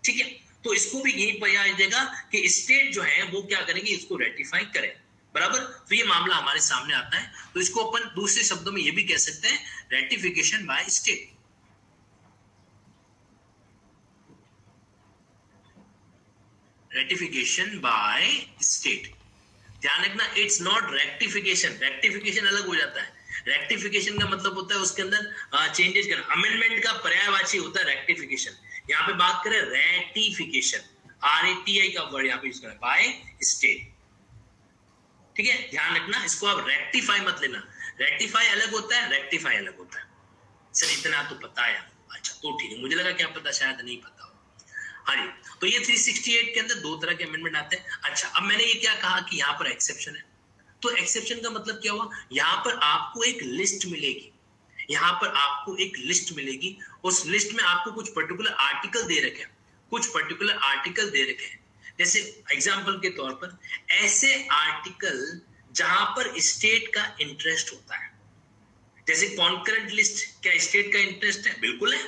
ठीक है। तो इसको भी यही पाया जाएगा कि स्टेट जो है वो क्या करेंगे, इसको रेटिफाई करें, बराबर। तो ये मामला हमारे सामने आता है, तो इसको अपन दूसरे शब्दों में ये भी कह सकते हैं ratification by state. Ratification by state, ध्यान रखना, इट्स नॉट रेक्टिफिकेशन। रेक्टिफिकेशन अलग हो जाता है। रेक्टिफिकेशन का मतलब होता है उसके अंदर चेंजेस करना, अमेंडमेंट का पर्यायवाची होता है रेक्टिफिकेशन। यहाँ पे बात करें रेटिफिकेशन, RATI का वर्ड यहाँ पे यूज करें, बाय स्टेट, ठीक है। ध्यान रखना, इसको आप रेक्टिफाई मत लेना, रेक्टिफाई अलग होता है, रेक्टिफाई अलग होता है। सर इतना तो पता है, अच्छा तो ठीक है, मुझे लगा क्या पता, शायद नहीं पता हो। हाँ जी, तो ये 368 के अंदर दो तरह के अमेंडमेंट आते हैं। अच्छा अब मैंने ये क्या कहा कि यहाँ पर एक्सेप्शन है, तो एक्सेप्शन का मतलब क्या हुआ, यहाँ पर आपको एक लिस्ट मिलेगी, यहाँ पर आपको एक लिस्ट मिलेगी, उस लिस्ट में आपको कुछ पर्टिकुलर आर्टिकल दे रखे हैं, कुछ पर्टिकुलर आर्टिकल दे रखे हैं। जैसे एग्जाम्पल के तौर पर ऐसे आर्टिकल जहां पर स्टेट का इंटरेस्ट होता है। जैसे कॉन्करेंट लिस्ट, क्या स्टेट का इंटरेस्ट है? बिल्कुल है।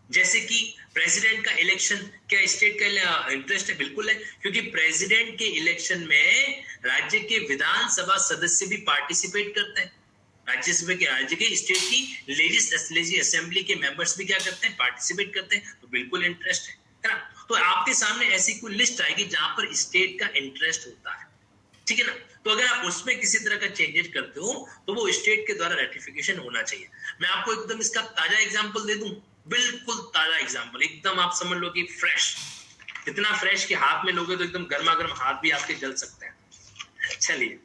जैसे कि प्रेसिडेंट का इलेक्शन, क्या स्टेट का इंटरेस्ट है? बिल्कुल है, क्योंकि प्रेसिडेंट के इलेक्शन में राज्य के विधानसभा सदस्य भी पार्टिसिपेट करते हैं। राज्यसभा के, राज्य के स्टेट की लेजिस्लेटिव असेंबली के मेंबर्स भी क्या करते हैं? पार्टिसिपेट करते हैं। तो बिल्कुल इंटरेस्ट है ना। तो आपके सामने ऐसी कोई लिस्ट आएगी जहां पर स्टेट का इंटरेस्ट होता है, ठीक है ना। तो अगर आप उसमें किसी तरह का चेंजेस करते हो तो वो स्टेट के द्वारा रेटिफिकेशन होना चाहिए। मैं आपको एकदम इसका ताजा एग्जांपल दे दूं, बिल्कुल ताजा एग्जांपल, एकदम आप समझ लो कि फ्रेश, इतना फ्रेश कि हाथ में लोगे तो एकदम गर्मा गर्म हाथ भी आपके जल सकते हैं। चलिए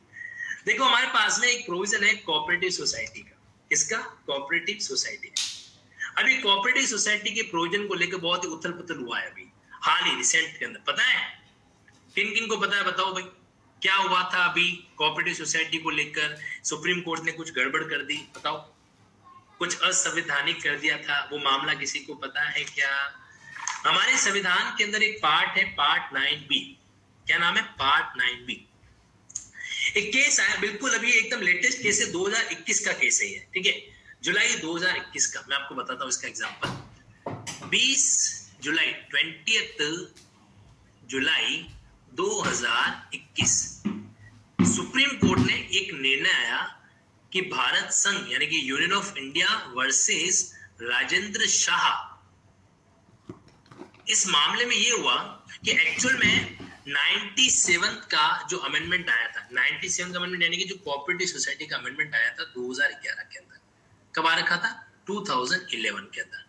देखो, हमारे पास में एक प्रोविजन है कोऑपरेटिव सोसाइटी का। किसका? Cooperative society. अभी कोऑपरेटिव सोसाइटी के प्रोविजन को लेकर बहुत ही उथल पुथल हुआ है अभी हाल ही रिसेंट के अंदर। पता है किन किन को पता है? बताओ भाई, क्या हुआ था अभी कोऑपरेटिव सोसाइटी को लेकर? सुप्रीम कोर्ट ने कुछ गड़बड़ कर दी, बताओ, कुछ असंवैधानिक कर दिया था। वो मामला किसी को पता है क्या? हमारे संविधान के अंदर एक पार्ट है, पार्ट 9B। क्या नाम है? Part 9B। एक केस आया, बिल्कुल अभी एकदम लेटेस्ट केस है, 2021 का केस है ये, ठीक है, जुलाई 2021 का। मैं आपको बताता हूं इसका एग्जांपल। 20 जुलाई 20 जुलाई 2021 सुप्रीम कोर्ट ने एक निर्णय आया कि भारत संघ यानी कि union of India versus Rajendra Shah. इस मामले में ये हुआ कि एक्चुअल में 97 का जो अमेंडमेंट आया था, 97 का अमेंडमेंट यानी कि जो कोऑपरेटिव सोसाइटी का अमेंडमेंट आया था 2011 के अंदर, कब आ रखा था? 2011 के अंदर।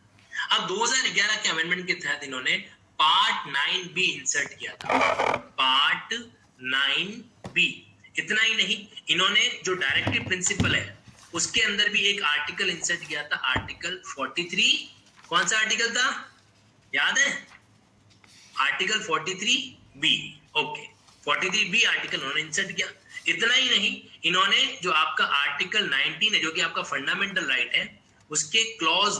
अब 2011 के अमेंडमेंट के तहत इन्होंने पार्ट 9B इंसर्ट किया था, पार्ट 9B। इतना ही नहीं, इन्होंने जो डायरेक्टिव प्रिंसिपल है उसके अंदर भी एक आर्टिकल इंसर्ट किया था, आर्टिकल 43। कौन सा आर्टिकल था? याद है? Article 43B। Okay, 43B article उन्होंने इंसर्ट किया। इतना ही नहीं, इन्होंने जो आपका आर्टिकल 19 है जो कि आपका फंडामेंटल राइट है, उसके क्लॉज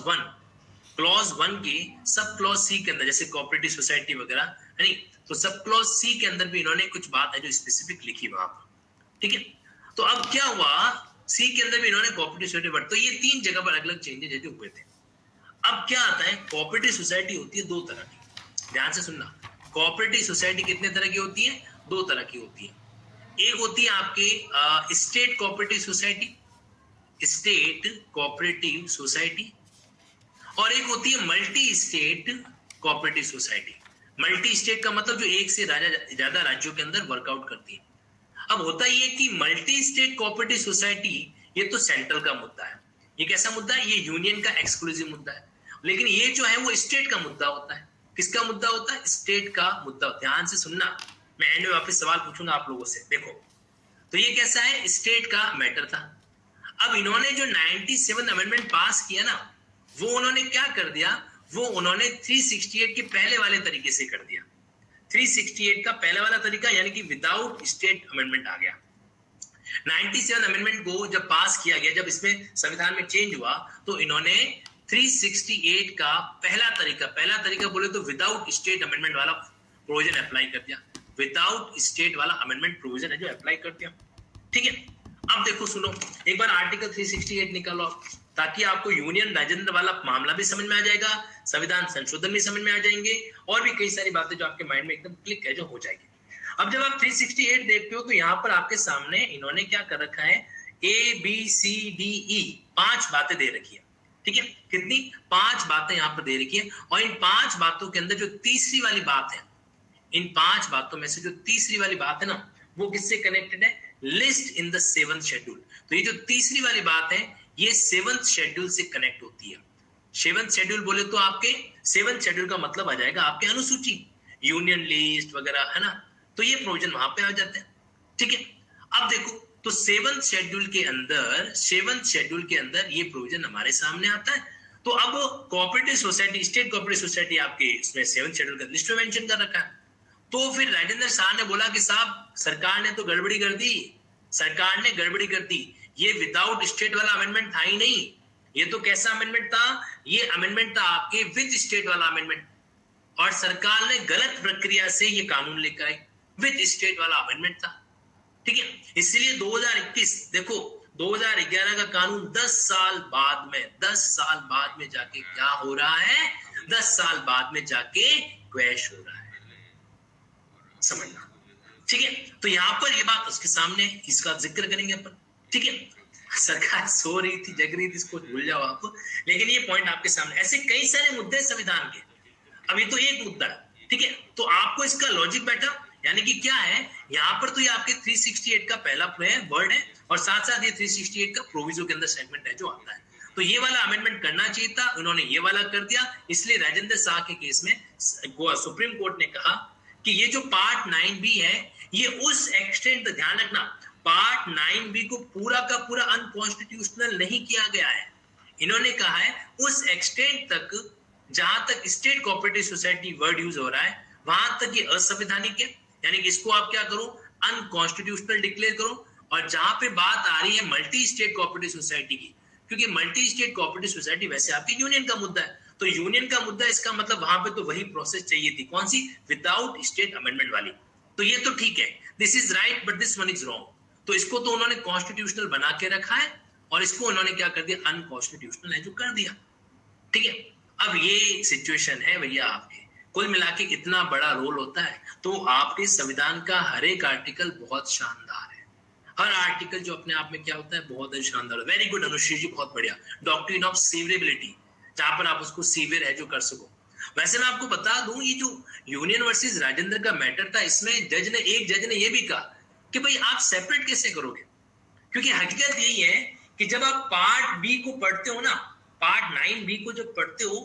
1 के सब क्लॉज C के अंदर, जैसे कोऑपरेटिव सोसाइटी वगैरह नहीं, तो सब क्लॉज C के अंदर भी इन्होंने कुछ बात है जो स्पेसिफिक लिखी वहां पर, ठीक है। तो अब क्या हुआ, C के अंदर भी इन्होंने कोऑपरेटिव सोसाइटी, तो ये 3 जगह पर अलग अलग चेंजेस जो हुए थे। अब क्या आता है, कोऑपरेटिव सोसाइटी होती है 2 तरह की, ध्यान से सुनना। कोऑपरेटिव सोसाइटी कितने तरह की होती है? 2 तरह की होती है। एक होती है आपके state cooperative society, state cooperative society, और एक होती है multi state cooperative society. Multi state का मतलब जो एक से ज्यादा राज्यों के अंदर वर्कआउट करती है। अब होता ये कि मल्टी स्टेट कोऑपरेटिव सोसाइटी ये तो सेंट्रल का मुद्दा है। ये कैसा मुद्दा है? ये यूनियन का एक्सक्लूसिव मुद्दा है। लेकिन ये जो है वो स्टेट का मुद्दा होता है। किसका मुद्दा होता है? स्टेट का मुद्दा। ध्यान से सुनना, मैं एंड में वापस सवाल पूछूंगा आप लोगों से। देखो, तो ये कैसा है? स्टेट का मैटर था। अब इन्होंने जो 97 अमेंडमेंट पास किया ना, वो उन्होंने क्या कर दिया, वो उन्होंने 368 के पहले वाले तरीके से कर दिया। 368 का पहला वाला तरीका यानी कि विदाउट स्टेट अमेंडमेंट आ गया। 97 अमेंडमेंट को जब पास किया गया, जब इसमें संविधान में चेंज हुआ, तो इन्होंने 368 का पहला तरीका बोले तो विदाउट स्टेट अमेंडमेंट वाला प्रोविजन अप्लाई कर दिया। विदाउट स्टेट वाला अमेंडमेंट प्रोविजन है जो अप्लाई कर दिया, ठीक है। अब देखो, सुनो, एक बार आर्टिकल 368 निकालो ताकि आपको यूनियन राजेंद्र वाला मामला भी समझ में आ जाएगा, संविधान संशोधन भी समझ में आ जाएंगे, और भी कई सारी बातें जो आपके माइंड में एकदम क्लिक है जो हो जाएगी। अब जब आप 368 देखते हो तो यहाँ पर आपके सामने इन्होंने क्या कर रखा है, ABCDE 5 बातें दे रखी है, ठीक है। कितनी? 5 बातें यहाँ पर दे रखी है। और इन 5 बातों के अंदर जो तीसरी वाली बात है, इन 5 बातों में से जो तीसरी वाली बात है ना, वो किससे कनेक्टेड है? List in the 7th schedule. तो ये जो तीसरी वाली बात है, ये 7th शेड्यूल से कनेक्ट होती है। 7th शेड्यूल बोले तो आपके 7th शेड्यूल का मतलब आ जाएगा आपके अनुसूची, यूनियन लिस्ट वगैरह, है ना। तो ये प्रोविजन वहां पे आ जाते हैं, ठीक है। अब देखो, तो 7th शेड्यूल के अंदर ये प्रोविजन हमारे सामने आता है। तो अब cooperative society, state cooperative society आपके इसमें 7th शेड्यूल का लिस्ट में मेंशन कर रखा है। तो फिर राजेंद्र शाह ने बोला कि साहब, सरकार ने तो गड़बड़ी कर दी, ये विदाउट स्टेट वाला अमेंडमेंट था ही नहीं। ये तो कैसा अमेंडमेंट था? ये अमेंडमेंट था आपके विद स्टेट वाला अमेंडमेंट, और सरकार ने गलत प्रक्रिया से ये कानून लेकर आई। विद स्टेट वाला अमेंडमेंट था, ठीक है, इसलिए 2021 देखो 2011 का कानून 10 साल बाद में, 10 साल बाद में जाके क्या हो रहा है, 10 साल बाद में जाके क्रैश हो रहा है, समझना। ठीक है, तो यहां पर ये बात उसके सामने, इसका जिक्र करेंगे अपन। ठीक है, सरकार सो रही थी, जग रही थी, इसको भूल जाओ आप, लेकिन ये पॉइंट आपके सामने, ऐसे कई सारे मुद्दे संविधान के, अब ये तो एक मुद्दा है। ठीक है, तो आपको इसका लॉजिक बैठा, यानी कि क्या है यहां पर, तो ये आपके 368 का पहला वर्ड है और साथ साथ ये 368 का प्रोविजो के अंदर सेगमेंट है जो आता है, तो ये वाला अमेंडमेंट करना चाहिए था, उन्होंने ये वाला कर दिया। इसलिए राजेंद्र शाह के केस में सुप्रीम कोर्ट ने कहा कि ये जो पार्ट 9B है, ये उस एक्सटेंट, ध्यान रखना, पार्ट 9B को पूरा का पूरा अनकॉन्स्टिट्यूशनल नहीं किया गया है। इन्होंने कहा है उस एक्सटेंट तक जहां तक state cooperative society word use हो रहा है, वहां तक ये असंवैधानिक है, यानी कि इसको आप क्या करो, अनकॉन्स्टिट्यूशनल डिक्लेयर करो। और जहां पे बात आ रही है मल्टी स्टेट कोऑपरेटिव सोसाइटी की, क्योंकि मल्टी स्टेट कोऑपरेटिव सोसाइटी वैसे आपकी यूनियन का मुद्दा है, तो यूनियन का मुद्दा, इसका मतलब वहां पे तो वही प्रोसेस चाहिए थी, कौन सी, विदाउट स्टेट अमेंडमेंट वाली। तो ये तो ठीक है, this is right but this one is wrong, तो इसको तो उन्होंने कॉन्स्टिट्यूशनल बना के रखा है और इसको उन्होंने क्या कर दिया, अनकॉन्स्टिट्यूशनल है जो कर दिया। ठीक है, अब ये सिचुएशन है भैया आपके, कुल मिला के इतना बड़ा रोल होता है, तो आपके संविधान का हर एक आर्टिकल बहुत शानदार है, हर आर्टिकल जो अपने आप में क्या होता है, बहुत शानदार। वेरी गुड अनुश्री जी, बहुत बढ़िया। डॉक्ट्रिन ऑफ सीवरेबिलिटी, जहां पर आप उसको सीवियर है जो कर सको। वैसे मैं आपको बता दूं, ये जो यूनियन वर्सेस राजेंद्र का मैटर था, इसमें एक जज ने ये भी कहा कि भाई आप सेपरेट कैसे करोगे, क्योंकि हकीकत यही है कि जब आप पार्ट बी को पढ़ते हो ना, पार्ट 9B को जब पढ़ते हो,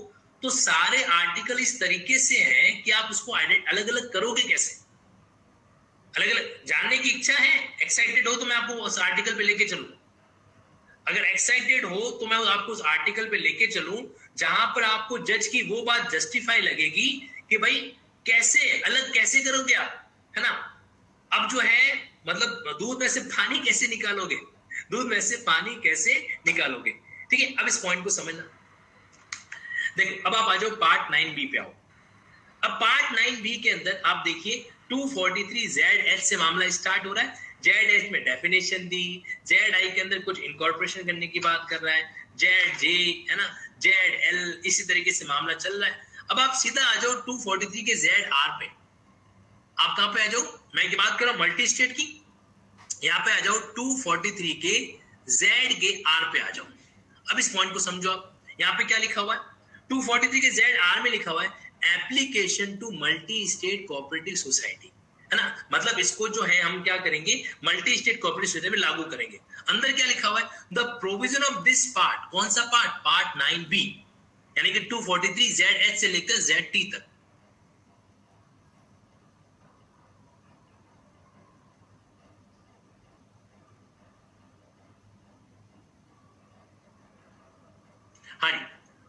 तो सारे आर्टिकल इस तरीके से हैं कि आप उसको अलग अलग करोगे कैसे, अलग अलग जानने की इच्छा है, एक्साइटेड हो तो मैं आपको उस आर्टिकल पे लेके चलूं, अगर एक्साइटेड हो तो मैं आपको उस आर्टिकल पे लेके चलूं जहां पर आपको जज की वो बात जस्टिफाई लगेगी कि भाई कैसे अलग कैसे करोगे आप, है ना। अब जो है मतलब दूध में से पानी कैसे निकालोगे, दूध में से पानी कैसे निकालोगे। ठीक है, अब इस पॉइंट को समझना। देखो अब आप आ जाओ पार्ट 9B पे आओ। अब पार्ट 9B के अंदर आप देखिए 243 ZH से मामला स्टार्ट हो रहा है। ZH में डेफिनेशन दी, ZI के अंदर कुछ इनकॉर्पोरेशन करने की बात कर रहा है, ZJ है ना, ZL, इसी तरीके से मामला चल रहा है। अब आप सीधा आ जाओ 243 के ZR पे। आप कहां पे आ जाओ, मैं की बात कर रहा हूं मल्टी स्टेट की, यहां पे आ जाओ 243 के ZR पे आ जाओ। अब इस पॉइंट को समझो आप, यहां पे क्या लिखा हुआ है, 243 के ZR में लिखा हुआ है application to multi state cooperative society, है ना, मतलब इसको जो है हम क्या करेंगे, मल्टी स्टेट कोऑपरेटिव सोसाइटी में लागू करेंगे। अंदर क्या लिखा हुआ है, the provision of this part, कौन सा पार्ट, पार्ट 9B, यानी कि 243 ZH से लेकर ZT तक। हाँ जी,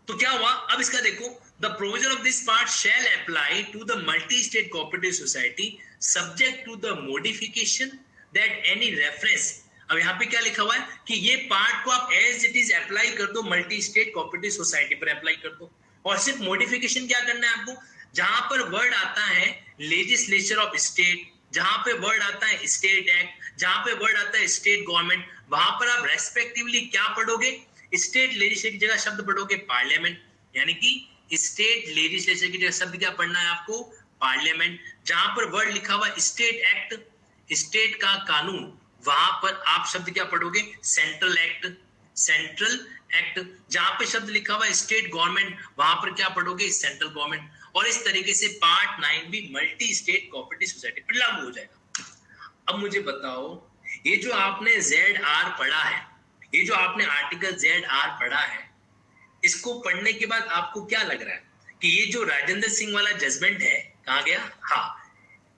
तो क्या हुआ, अब इसका देखो, the provision of this part shall apply to the multi state cooperative society subject to the modification that any reference. अब यहाँ पे क्या लिखा हुआ है कि ये पार्ट को आप एज इट इज अप्लाई कर दो, मल्टी स्टेट कोऑपरेटिव सोसाइटी पर अप्लाई कर दो, और सिर्फ मॉडिफिकेशन क्या करना है आपको, जहां पर वर्ड आता है लेजिस्लेचर ऑफ स्टेट, जहां पे वर्ड आता है स्टेट एक्ट, जहां पे वर्ड आता है स्टेट गवर्नमेंट, वहां पर आप रेस्पेक्टिवली क्या पढ़ोगे, स्टेट लेजिस्लेचर की जगह शब्द पढ़ोगे पार्लियामेंट, यानी कि स्टेट लेजिस्लेचर की जगह शब्द क्या पढ़ना है आपको, पार्लियामेंट। जहां पर वर्ड लिखा हुआ स्टेट एक्ट, स्टेट का कानून, वहां पर आप शब्द क्या पढ़ोगे, सेंट्रल एक्ट, सेंट्रल एक्ट। जहां पे शब्द लिखा हुआ स्टेट गवर्नमेंट, वहां पर क्या पढ़ोगे, सेंट्रल गवर्नमेंट। और इस तरीके से part 9B multi state cooperative society पर लागू हो जाएगा। अब मुझे बताओ, ये जो आपने ZR पढ़ा है, ये जो आपने आर्टिकल ZR पढ़ा है, इसको पढ़ने के बाद आपको क्या लग रहा है कि ये जो राजेंद्र सिंह वाला जजमेंट है, कहां गया, हाँ,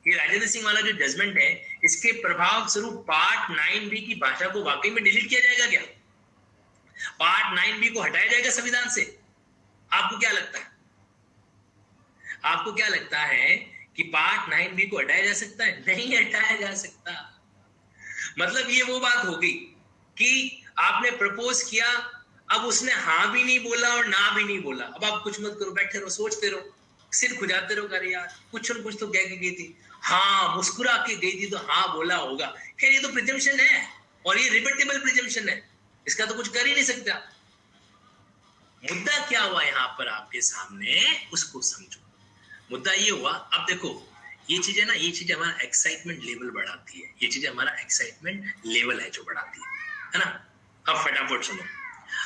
ये राजेंद्र सिंह वाला जो जजमेंट है, इसके प्रभाव स्वरूप पार्ट 9B की भाषा को वाकई में डिलीट किया जाएगा क्या, पार्ट 9B को हटाया जाएगा संविधान से? आपको क्या लगता है, आपको क्या लगता है कि पार्ट 9B को हटाया जा सकता है? नहीं हटाया जा सकता। मतलब ये वो बात हो गई कि आपने प्रपोज किया, अब उसने हाँ भी नहीं बोला और ना भी नहीं बोला, अब आप कुछ मत करो, बैठे रहो, सोचते रहो, सिर खुजाते रहो, अरे यार कुछ न कुछ तो कह के गई थी, हाँ मुस्कुरा के गई थी तो हाँ बोला होगा। खैर ये तो प्रिजम्पशन है और ये रिपीटेबल प्रिजम्पशन है, इसका तो कुछ कर ही नहीं सकता। मुद्दा क्या हुआ यहाँ पर आपके सामने, उसको समझो। मुद्दा ये हुआ, अब देखो ये चीज है ना, ये चीज हमारा एक्साइटमेंट लेवल बढ़ाती है, ये चीज हमारा एक्साइटमेंट लेवल है जो बढ़ाती है ना। अब फटाफट सुनो।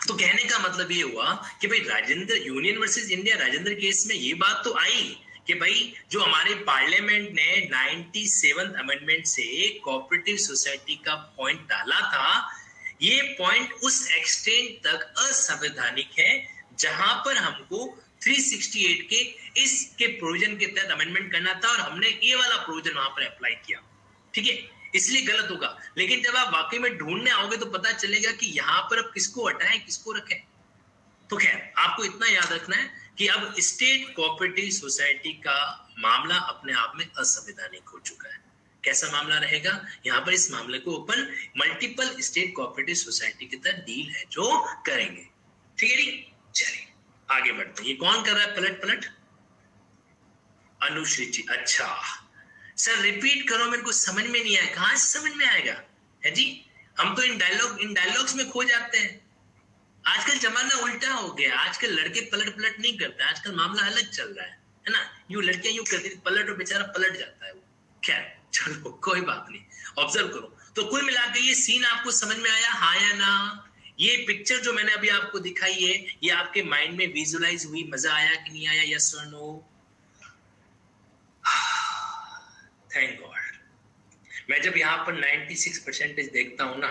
तो कहने का मतलब ये हुआ कि भाई Rajendra, union versus India Rajendra case में ये बात तो आई कि भाई जो हमारे पार्लियामेंट ने 97th अमेंडमेंट से कोऑपरेटिव सोसाइटी का पॉइंट डाला था, ये पॉइंट उस एक्सटेंट तक असंवैधानिक है जहां पर हमको 368 के इसके प्रोविजन के तहत अमेंडमेंट करना था और हमने ये वाला प्रोविजन वहां पर अप्लाई किया, ठीक है, इसलिए गलत होगा। लेकिन जब आप वाकई में ढूंढने आओगे तो पता चलेगा कि यहां पर अब किसको हटाएं किसको रखें। तो खैर आपको इतना याद रखना है कि अब स्टेट कोऑपरेटिव सोसाइटी का मामला अपने आप में असंवैधानिक हो चुका है। कैसा मामला रहेगा, यहाँ पर इस मामले को open multiple state cooperative society के तहत डील है जो करेंगे, ठीक है जी। चलिए आगे बढ़ते हैं। ये कौन कर रहा है पलट पलट, अनुश्री जी। अच्छा सर रिपीट करो, मेरे को समझ में नहीं आया। कहां से समझ में आएगा है जी, हम तो इन डायलॉग्स में खो जाते हैं। आजकल जमाना उल्टा हो गया, आजकल लड़के पलट पलट नहीं करते, आजकल मामला अलग चल रहा है ना। यूं लड़कियां यूं करती पलट और बेचारा पलट जाता है वो। खैर चलो कोई बात नहीं, ऑब्जर्व करो। तो कुल मिलाकर ये सीन आपको समझ में आया, हाँ या ना? ये पिक्चर जो मैंने अभी आपको दिखाई है, ये आपके माइंड में विजुअलाइज हुई, मजा आया कि नहीं आया, यस और नो? Thank God. मैं जब यहाँ पर 96% देखता हूँ ना,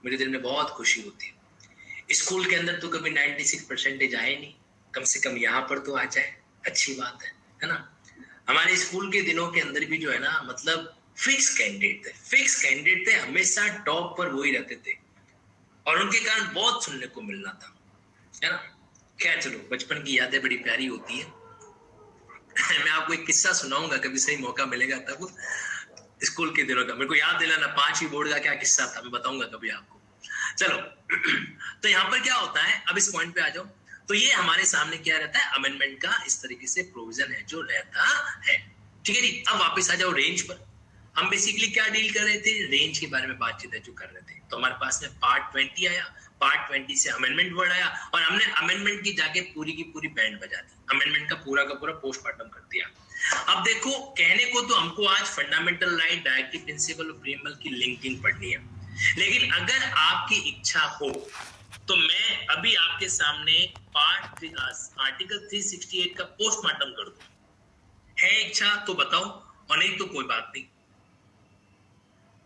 मेरे दिल में बहुत खुशी होती है। स्कूल के अंदर तो कभी 96% आए नहीं, कम से कम यहाँ पर तो आ जाए, अच्छी बात है ना। हमारे स्कूल के दिनों के अंदर भी जो है ना, मतलब फिक्स कैंडिडेट थे, हमेशा टॉप पर वही रहते थे और उनके कारण बहुत सुनने को मिलना था, है ना। खैर चलो, बचपन की यादें बड़ी प्यारी होती है। मैं आपको एक किस्सा सुनाऊंगा, कभी सही मौका मिलेगा तब, स्कूल के दिनों का। मेरे को याद दिलाना 5वीं बोर्ड का क्या किस्सा था, मैं बताऊंगा कभी आपको। चलो तो यहाँ पर क्या होता है, अब इस पॉइंट पे आ जाओ। तो ये हमारे सामने क्या रहता है, अमेंडमेंट का इस तरीके से प्रोविजन है जो रहता है, ठीक है जी। अब वापस आ जाओ रेंज पर। हम बेसिकली क्या डील कर रहे थे, रेंज के बारे में बातचीत है जो कर रहे थे। तो हमारे पास में पार्ट 20 आया, पार्ट 20 से अमेंडमेंट वर्ड आया और हमने अमेंडमेंट की जाके पूरी की पूरी बैंड बजा दी, अमेंडमेंट का पूरा पोस्टमार्टम कर दिया। अब देखो, कहने को तो हमको आज फंडामेंटल राइट, डायरेक्टिव प्रिंसिपल और प्रीएम्बल की लिंकिंग पढ़नी है, लेकिन अगर आपकी इच्छा हो तो मैं अभी आपके सामने आर्टिकल 368 का पोस्टमार्टम कर दूं। है इच्छा तो बताओ, और नहीं तो कोई बात नहीं,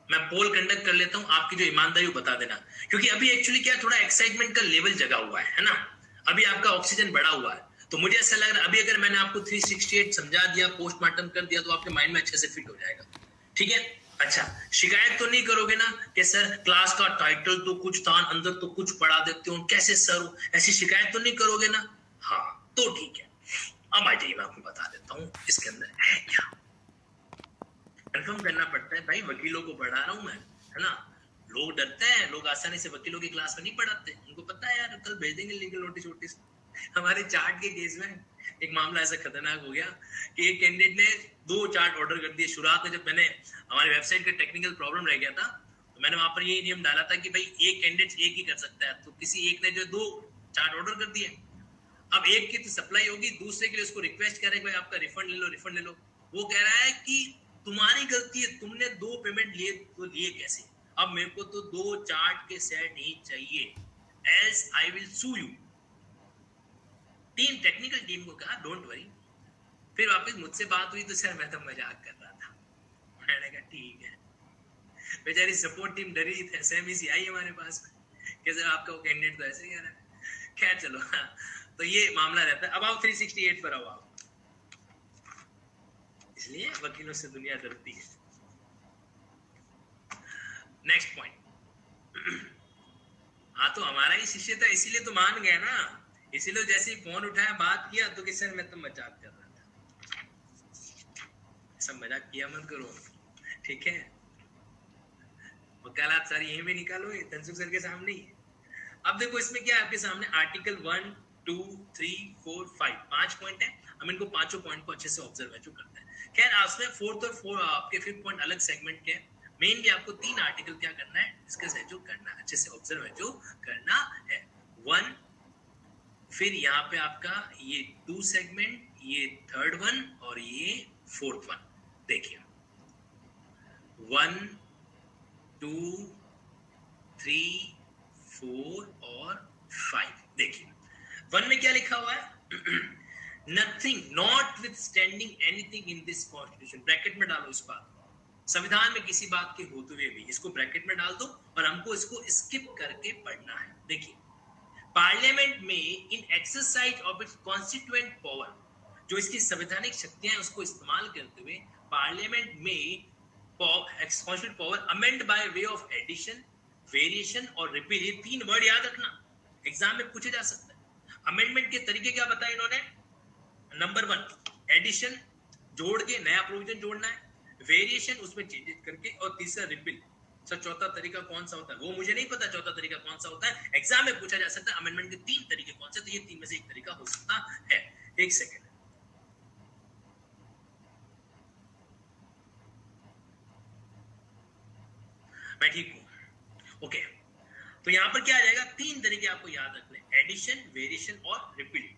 मैं पोल कंडक्ट कर लेता हूं, आपकी जो ईमानदारी वो बता देना। क्योंकि अभी एक्चुअली क्या, थोड़ा एक्साइटमेंट का लेवल जगा हुआ है ना, अभी आपका ऑक्सीजन बढ़ा हुआ है। तो मुझे ऐसा लग रहा है अभी अगर मैंने आपको 368 समझा दिया, पोस्टमार्टम कर दिया, तो आपके माइंड में अच्छे से फिट हो जाएगा, ठीक है। अच्छा, शिकायत तो नहीं करोगे ना कि सर क्लास का टाइटल तो कुछ था, अंदर तो कुछ पढ़ा देते हो, कैसे सर, ऐसी शिकायत तो नहीं करोगे ना? हाँ तो ठीक है। अब आ जाइए, मैं आपको बता देता हूँ इसके अंदर है क्या। कंफर्म करना पड़ता है भाई, वकीलों को पढ़ा रहा हूं मैं, है ना। लोग डरते हैं, लोग आसानी से वकीलों की क्लास में नहीं पढ़ाते, उनको पता है यार कल भेज देंगे लीगल नोटिस। हमारे चार्ट के केस में एक मामला ऐसा खतरनाक हो गया कि एक कैंडिडेट ने 2 चार्ट ऑर्डर कर दिए। शुरुआत में जब मैंने, हमारी वेबसाइट का टेक्निकल प्रॉब्लम रह गया था, तो मैंने वहां पर ये नियम डाला था कि भाई एक कैंडिडेट एक ही कर सकता है। तो किसी एक ने जो 2 चार्ट ऑर्डर कर दिए, अब एक की तो सप्लाई होगी, दूसरे के लिए उसको रिक्वेस्ट करे भाई आपका रिफंड ले लो। वो कह रहा है कि तुम्हारी गलती है, तुमने 2 पेमेंट लिए, तो लिए कैसे? अब मेरे को तो 2 चार्ट के सेट ही चाहिए, else I will sue you. Technical team को कहा डोंट वरी। फिर वापस मुझसे बात हुई तो सर मैं तो मजाक कर रहा था। मैंने कहा ठीक है। बेचारी सपोर्ट टीम डरी थी, एसएमसी आई हमारे पास कि सर आपका वो कैंडिडेट तो ऐसे ही कह रहा है। खैर चलो, तो ये मामला रहता है। अब आओ 368 पर आओ। इसलिए वकीलों से दुनिया डरती है। Next point. हाँ तो हमारा ही शिष्य था, इसीलिए तो मान गया ना। इसीलिए जैसे ही फोन उठाया, बात किया, तो कि सर मैं तो मजाक कर रहा था। सब मजाक किया मत करो, ठीक है। वकालत सारी यहीं भी निकालो, धनसुख सर के सामने ही। अब देखो इसमें क्या है आपके सामने, आर्टिकल 1 2 3 4 5 5 पॉइंट है। हम इनको पांचों पॉइंट को अच्छे से ऑब्जर्व जो करते हैं। खैर आपने फोर्थ और आपके फिफ्थ पॉइंट अलग सेगमेंट के मेनली आपको 3 आर्टिकल क्या करना है, डिस्कस है जो करना है, अच्छे से ऑब्जर्व है जो करना है। 1, फिर यहाँ पे आपका ये 2 सेगमेंट, ये थर्ड वन और ये फोर्थ वन। देखिए 1 2 3 4 और 5। देखिए 1 में क्या लिखा हुआ है nothing not with standing anything in this constitution. Bracket में डालो इस बात, संविधान में किसी बात के होते हुए भी इसको ब्रैकेट में डाल दो और हमको इसको स्किप करके पढ़ना है। देखिए पार्लियामेंट में in exercise of its constituent power, जो इसकी संवैधानिक शक्तियां हैं उसको इस्तेमाल करते हुए पार्लियामेंट में constituent power amend by way of addition, variation और रिपील। ये 3 वर्ड याद रखना, एग्जाम में पूछे जा सकते हैं। अमेंडमेंट के तरीके क्या बताए इन्होंने, नंबर 1 एडिशन, जोड़ के नया प्रोविजन जोड़ना है, वेरिएशन उसमें चेंजेस करके, और तीसरा रिपील। सर चौथा तरीका कौन सा होता है, वो मुझे नहीं पता चौथा तरीका कौन सा होता है, एग्जाम में पूछा जा सकता है अमेंडमेंट के 3 तरीके कौन से, तो ये 3 में से एक तरीका हो सकता है। एक सेकेंड, मैं ठीक हूं, ओके। तो यहां पर क्या आ जाएगा, 3 तरीके आपको याद रखने, एडिशन, वेरिएशन और रिपील।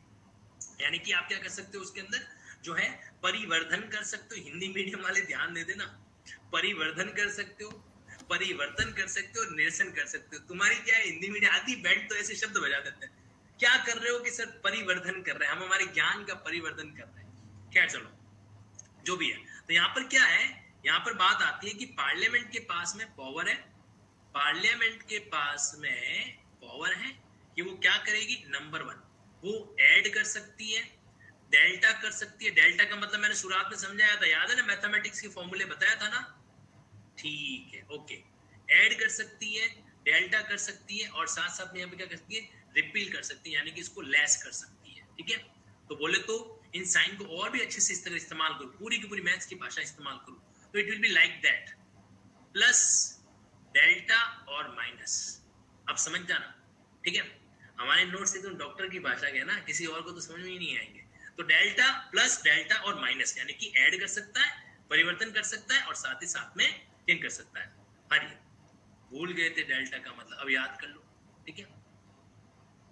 यानी कि आप क्या कर सकते हो उसके अंदर जो है परिवर्धन कर सकते हो, हिंदी मीडियम वाले ध्यान दे देना, परिवर्धन कर सकते हो, परिवर्तन कर सकते हो, निरसन कर सकते हो। तुम्हारी क्या है हिंदी मीडियम आधी बैंड तो ऐसे शब्द बजा देते हैं, क्या कर रहे हो कि सर परिवर्धन कर रहे हैं, हम हमारे ज्ञान का परिवर्तन कर रहे हैं। खैर चलो जो भी है, तो यहाँ पर क्या है, यहाँ पर बात आती है कि पार्लियामेंट के पास में पावर है, पार्लियामेंट के पास में पावर है कि वो क्या करेगी, नंबर 1 वो ऐड कर सकती है, डेल्टा कर सकती है। डेल्टा का मतलब मैंने शुरुआत में समझाया था, याद है ना, मैथमेटिक्स के फॉर्मूले बताया था ना, ठीक है, ओके। ऐड कर सकती है, डेल्टा कर सकती है, और साथ साथ में यहाँ पे क्या कर सकती है, रिपील कर सकती है, यानी कि इसको लेस कर सकती है। ठीक है, तो बोले तो इन साइन को और भी अच्छे से इस तरह इस्तेमाल करो, पूरी की पूरी मैथ्स की भाषा इस्तेमाल करो, तो it will be like that, plus delta और माइनस। अब समझ जाना, ठीक है, हमारे नोट से तो डॉक्टर की भाषा के है ना, किसी और को तो समझ में ही नहीं आएंगे। तो डेल्टा प्लस डेल्टा और माइनस, यानी कि ऐड कर सकता है, परिवर्तन कर सकता है, और साथ ही साथ में चेंज कर सकता है। हाँ जी, भूल गए थे डेल्टा का मतलब, अब याद कर लो। ठीक है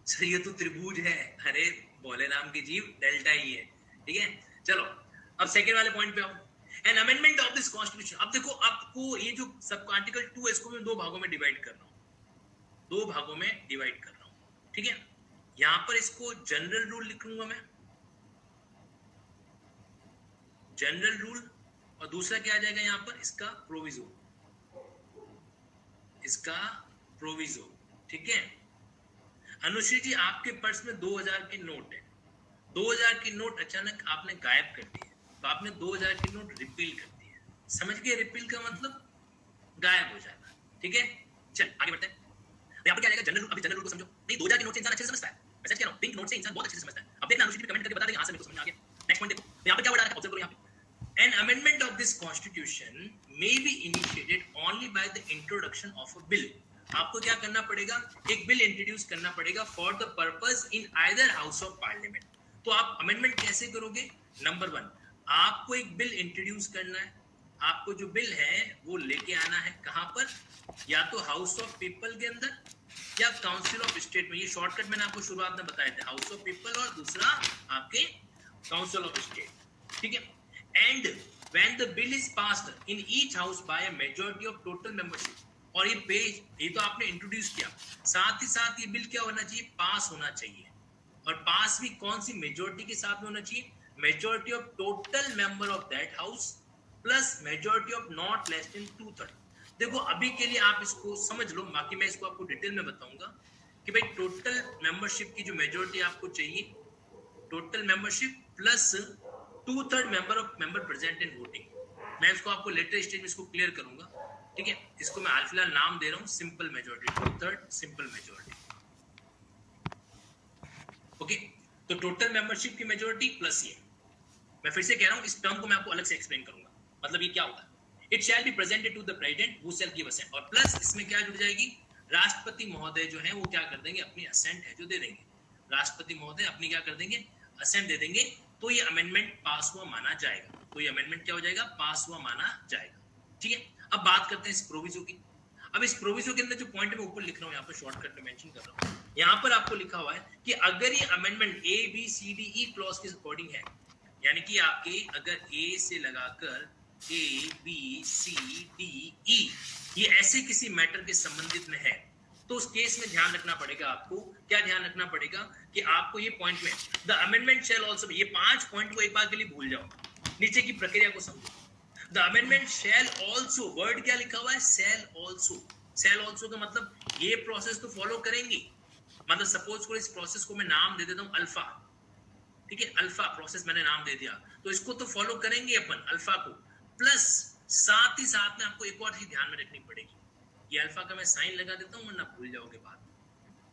सर, ये तो त्रिभुज है, अरे भोले नाम की जीव डेल्टा ही है। ठीक है, चलो अब सेकेंड वाले पॉइंट पे आओ, an amendment of this constitution. अब देखो आपको ये जो सब आर्टिकल 2 है, इसको मैं 2 भागों में डिवाइड कर रहा हूँ, 2 भागों में डिवाइड कर रहा हूँ। ठीक है, यहां पर इसको जनरल रूल लिख लूंगा मैं, जनरल रूल, और दूसरा क्या आ जाएगा यहाँ पर, इसका प्रोविजो, इसका प्रोविजो। ठीक है, अनुश्री जी आपके पर्स में 2000 के नोट है, 2000 की नोट अचानक आपने गायब कर दी है, तो आपने 2000 की नोट रिपील कर दी है। समझ गए रिपील का मतलब, गायब हो जाना। ठीक है, चल आगे बढ़ते हैं। यहाँ पर क्या आएगा, जनरल रूल। अभी जनरल रूल को समझो, नहीं 2000 के नोट से इंसान अच्छे से समझता है, मैं सच कह रहा हूँ, पिंक नोट से इंसान बहुत अच्छे से समझता है। अब देखना अनुश्री भी कमेंट करके बता देंगे, हाँ सर मेरे को समझ में आ गया। नेक्स्ट पॉइंट देखो, यहाँ पर क्या वर्ड आ रहा है, ऑब्जर्व करो यहाँ पे, an amendment of this constitution may be initiated only by the introduction of a bill। आपको क्या करना पड़ेगा, एक बिल इंट्रोड्यूस करना पड़ेगा for the purpose in either house of parliament. तो आप अमेंडमेंट कैसे करोगे, नंबर 1 आपको एक बिल इंट्रोड्यूस करना है, आपको जो बिल है वो लेके आना है कहां पर, या तो हाउस ऑफ पीपल के अंदर या काउंसिल ऑफ स्टेट में। ये शॉर्टकट मैंने आपको शुरुआत में बताए थे, हाउस ऑफ पीपल और दूसरा आपके काउंसिल ऑफ स्टेट। ठीक है, and when the bill is passed in each house by a majority of total membership, और ये पेज ये तो आपने इंट्रोड्यूस किया, साथ ही साथ ये बिल क्या होना चाहिए, पास होना चाहिए, और पास भी कौन सी मेजोरिटी के साथ में होना चाहिए, majority of total member of that house plus majority of not less than 2/3। देखो अभी के लिए आप इसको समझ लो, बाकी मैं इसको आपको डिटेल में बताऊंगा कि भाई टोटल मेंबरशिप की जो मेजोरिटी आपको चाहिए, total membership plus 2/3 member present in voting. मैं इसको आपको लेटर स्टेज में इसको क्लियर करूंगा। ठीक है, इसको मैं फिलहाल नाम दे रहा हूं simple majority, 2/3 simple majority. Okay, तो टोटल मेंबरशिप की मेजोरिटी प्लस ये, मैं फिर से कह रहा हूं, इस टर्म को मैं आपको अलग से एक्सप्लेन करूंगा, मतलब ये क्या होगा, it shall be presented to the president who shall give assent, और प्लस इसमें क्या जुड़ जाएगी, राष्ट्रपति महोदय जो है वो क्या कर देंगे, अपनी असेंट है जो दे देंगे। राष्ट्रपति महोदय अपनी क्या कर देंगे, असेंट दे देंगे, तो ये अमेंडमेंट पास हुआ माना जाएगा। तो ये अमेंडमेंट क्या हो जाएगा, पास हुआ माना जाएगा। ठीक है, अब बात करते हैं इस प्रोविजो की। अब इस प्रोविजो के अंदर जो पॉइंट मैं ऊपर लिख रहा हूँ, यहाँ पर शॉर्टकट में मेंशन कर रहा हूँ, यहाँ पर आपको लिखा हुआ है कि अगर ये amendment A B C D E clause के अकॉर्डिंग है, यानी कि आपके अगर ए से लगाकर ए बी सी डी ई ये ऐसे किसी मैटर के संबंधित में है, तो उस केस में ध्यान रखना पड़ेगा आपको, क्या ध्यान रखना पड़ेगा कि आपको ये पॉइंट में द अमेंडमेंट शैल आल्सो, ये 5 पॉइंट को एक बार के लिए भूल जाओ, नीचे की प्रक्रिया को समझो। The amendment shell also, word क्या लिखा हुआ है, शैल आल्सो। शैल आल्सो का मतलब ये प्रोसेस तो फॉलो करेंगे, मतलब सपोज को इस प्रोसेस को मैं नाम दे देता हूं अल्फा, ठीक है, अल्फा प्रोसेस मैंने नाम दे दिया, तो इसको तो फॉलो करेंगे अपन अल्फा को, प्लस साथ ही साथ में आपको एक और चीज ध्यान में रखनी पड़ेगी, ये अल्फा का मैं साइन लगा देता हूं वरना भूल जाओगे बात,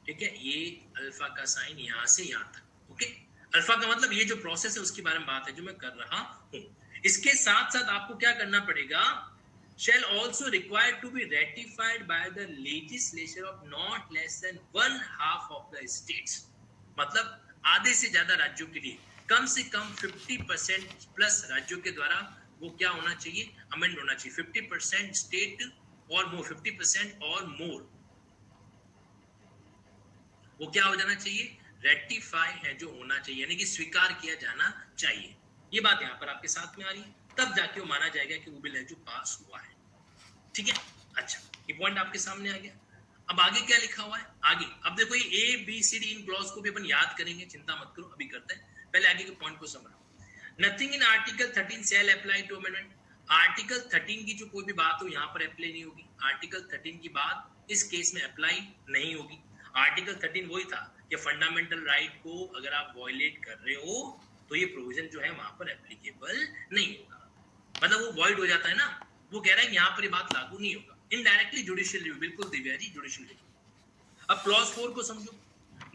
ठीक है, ये अल्फा का साइन यहां से यहां तक, ओके। अल्फा का मतलब ये जो प्रोसेस है उसके बारे में बात है जो मैं कर रहा हूं। इसके साथ साथ आपको क्या करना पड़ेगा, shall also required to be ratified by the legislature of not less than 1/2 of the states, मतलब आधे से ज्यादा राज्यों के लिए कम से कम 50% प्लस राज्यों के द्वारा वो क्या होना चाहिए, अमेंड होना चाहिए। 50% स्टेट और मोर, 50% और मोर, वो क्या हो जाना चाहिए, रेटिफाई है जो होना चाहिए, यानी कि स्वीकार किया जाना चाहिए। ये बात यहाँ पर आपके साथ में आ रही है, तब जाके वो माना जाएगा कि वो बिल है जो पास हुआ है। ठीक है, अच्छा, ये पॉइंट आपके सामने आ गया। अब आगे क्या लिखा हुआ है, आगे अब देखो ये ए बी सी डी इन क्लॉज को भी अपन याद करेंगे, चिंता मत करो, अभी करते हैं, पहले आगे के पॉइंट को समझो। Nothing in article 13 shall apply to amendment, article 13 की जो कोई भी बात हो यहाँ पर अप्लाई नहीं होगी, आर्टिकल 13 की बात इस केस में अप्लाई नहीं होगी। आर्टिकल 13 वही था कि फंडामेंटल राइट को अगर आप वॉयलेट कर रहे हो तो ये प्रोविजन जो है वहां पर एप्लीकेबल नहीं होगा, मतलब वो वॉइड हो जाता है ना, वो कह रहा है यहाँ पर ये बात लागू नहीं होगा। इनडायरेक्टली जुडिशियल रिव्यू, बिल्कुल दिव्या जी, जुडिशियल रिव्यू। अब क्लॉज 4 को समझो,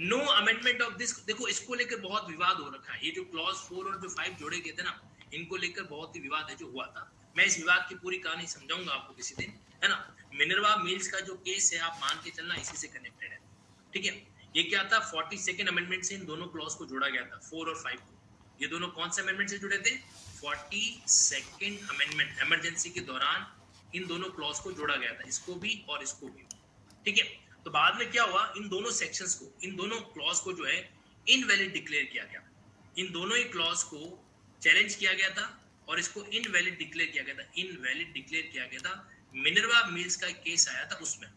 नो अमेंडमेंट ऑफ दिस, देखो इसको लेकर बहुत विवाद हो रखा है, ये जो क्लॉज 4 और जो 5 जोड़े गए थे ना, इनको लेकर बहुत ही विवाद है जो हुआ था। मैं इस विवाद की पूरी कहानी समझाऊंगा आपको किसी दिन, है ना। मिनर्वा मिल्स का जो केस है आप मान के चलना इसी से कनेक्टेड है, ठीक है। ये क्या था, 42nd अमेंडमेंट से इन दोनों क्लॉज को जोड़ा गया था, 4 और 5 को। ये दोनों कौन से अमेंडमेंट से जुड़े थे, 42nd अमेंडमेंट, इमरजेंसी के दौरान इन दोनों क्लॉज को जोड़ा गया था, इसको भी और इसको भी, ठीक है। तो बाद में क्या हुआ, इन दोनों सेक्शंस को, इन दोनों क्लॉज को जो है इनवैलिड डिक्लेयर किया गया, इन दोनों ही क्लॉज को चैलेंज किया गया था और इसको इनवैलिड डिक्लेयर किया गया था, इनवैलिड डिक्लेयर किया गया था। मिनर्वा मिल्स का केस आया था, उसमें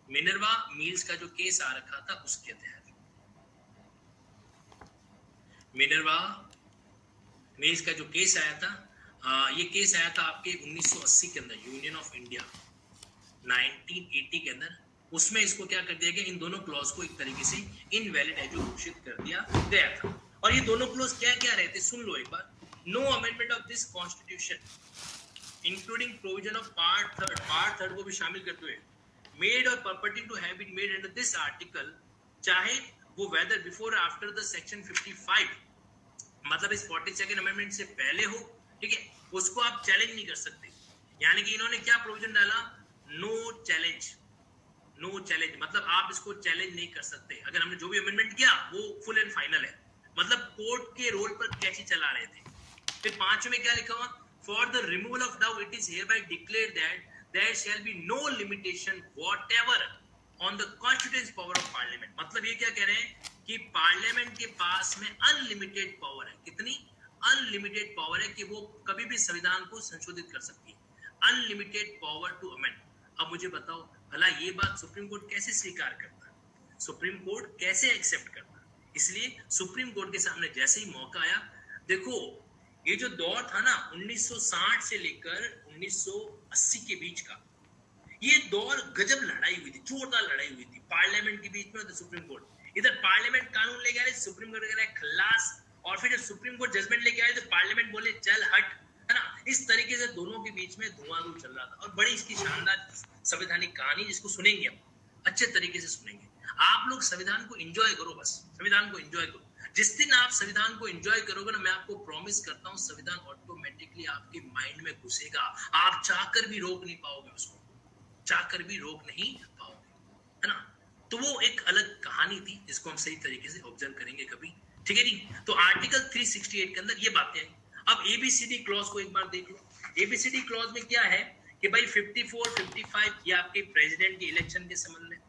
मिनर्वा मिल्स का जो केस आ रखा था उसके तहत, मिनर्वा मिल्स का जो केस आया था, ये केस आया था आपके 1980 के अंदर, यूनियन ऑफ इंडिया 1980 के अंदर, उसमें इसको क्या कर दिया गया, इन दोनों क्लॉज को एक तरीके से इनवैलिड है जो घोषित कर दिया गया था। और ये दोनों क्लॉज क्या क्या रहते, सुन लो एक बार, no amendment of this constitution including provision of part third को भी शामिल करते हुए, made or purporting to have been made under this article, चाहे वो whether before after the section 55, मतलब इस 42nd अमेंडमेंट से पहले हो, ठीक है, उसको आप चैलेंज नहीं कर सकते। यानी कि इन्होंने क्या प्रोविजन डाला, नो चैलेंज, नो चैलेंज, मतलब आप इसको चैलेंज नहीं कर सकते। अगर हमने जो भी अमेंडमेंट किया वो फुल एंड फाइनल है, मतलब कोर्ट के रोल पर कैसे चला रहे थे। फिर 5 में क्या लिखा हुआ, for the removal of doubt it is hereby declared that there shall be no limitation whatever on the constituent power of parliament, मतलब ये क्या कह रहे हैं कि पार्लियामेंट के पास में अनलिमिटेड पावर है, कितनी अनलिमिटेड पावर है कि वो कभी भी संविधान को संशोधित कर सकती है, अनलिमिटेड पावर टू अमेंड। अब मुझे बताओ भला ये बात सुप्रीम कोर्ट कैसे स्वीकार करता है, सुप्रीम कोर्ट कैसे एक्सेप्ट करता है। इसलिए सुप्रीम कोर्ट के सामने जैसे ही मौका आया, देखो ये जो दौर था ना 1960 से लेकर 1980 के बीच का, ये दौर गजब लड़ाई हुई थी, जोरदार लड़ाई हुई थी पार्लियामेंट के बीच में और सुप्रीम कोर्ट। इधर पार्लियामेंट कानून लेके आ रहे, सुप्रीम कोर्ट कह रहा है खल्लास, और फिर जब सुप्रीम कोर्ट जजमेंट लेके आए तो पार्लियामेंट बोले चल हट, है ना। इस तरीके से दोनों के बीच में धुआंधू चल रहा था, और बड़ी इसकी शानदार संवैधानिक कहानी जिसको सुनेंगे हम अच्छे तरीके से सुनेंगे। आप लोग संविधान को एंजॉय करो, बस संविधान को एंजॉय करो। जिस दिन आप संविधान को एंजॉय करोगे ना, मैं आपको प्रॉमिस करता हूँ संविधान ऑटोमेटिकली आपके माइंड में घुसेगा, आप चाहकर भी रोक नहीं पाओगे उसको, चाहकर भी रोक नहीं पाओगे, है ना। तो वो एक अलग कहानी थी जिसको हम सही तरीके से ऑब्जर्व करेंगे कभी, ठीक है जी। तो आर्टिकल 368 के अंदर ये बातें हैं। अब एबीसीडी क्लॉज को एक बार देख लो। एबीसीडी क्लॉज में क्या है कि भाई 54, 55 ये आपके प्रेसिडेंट के इलेक्शन के संबंध में,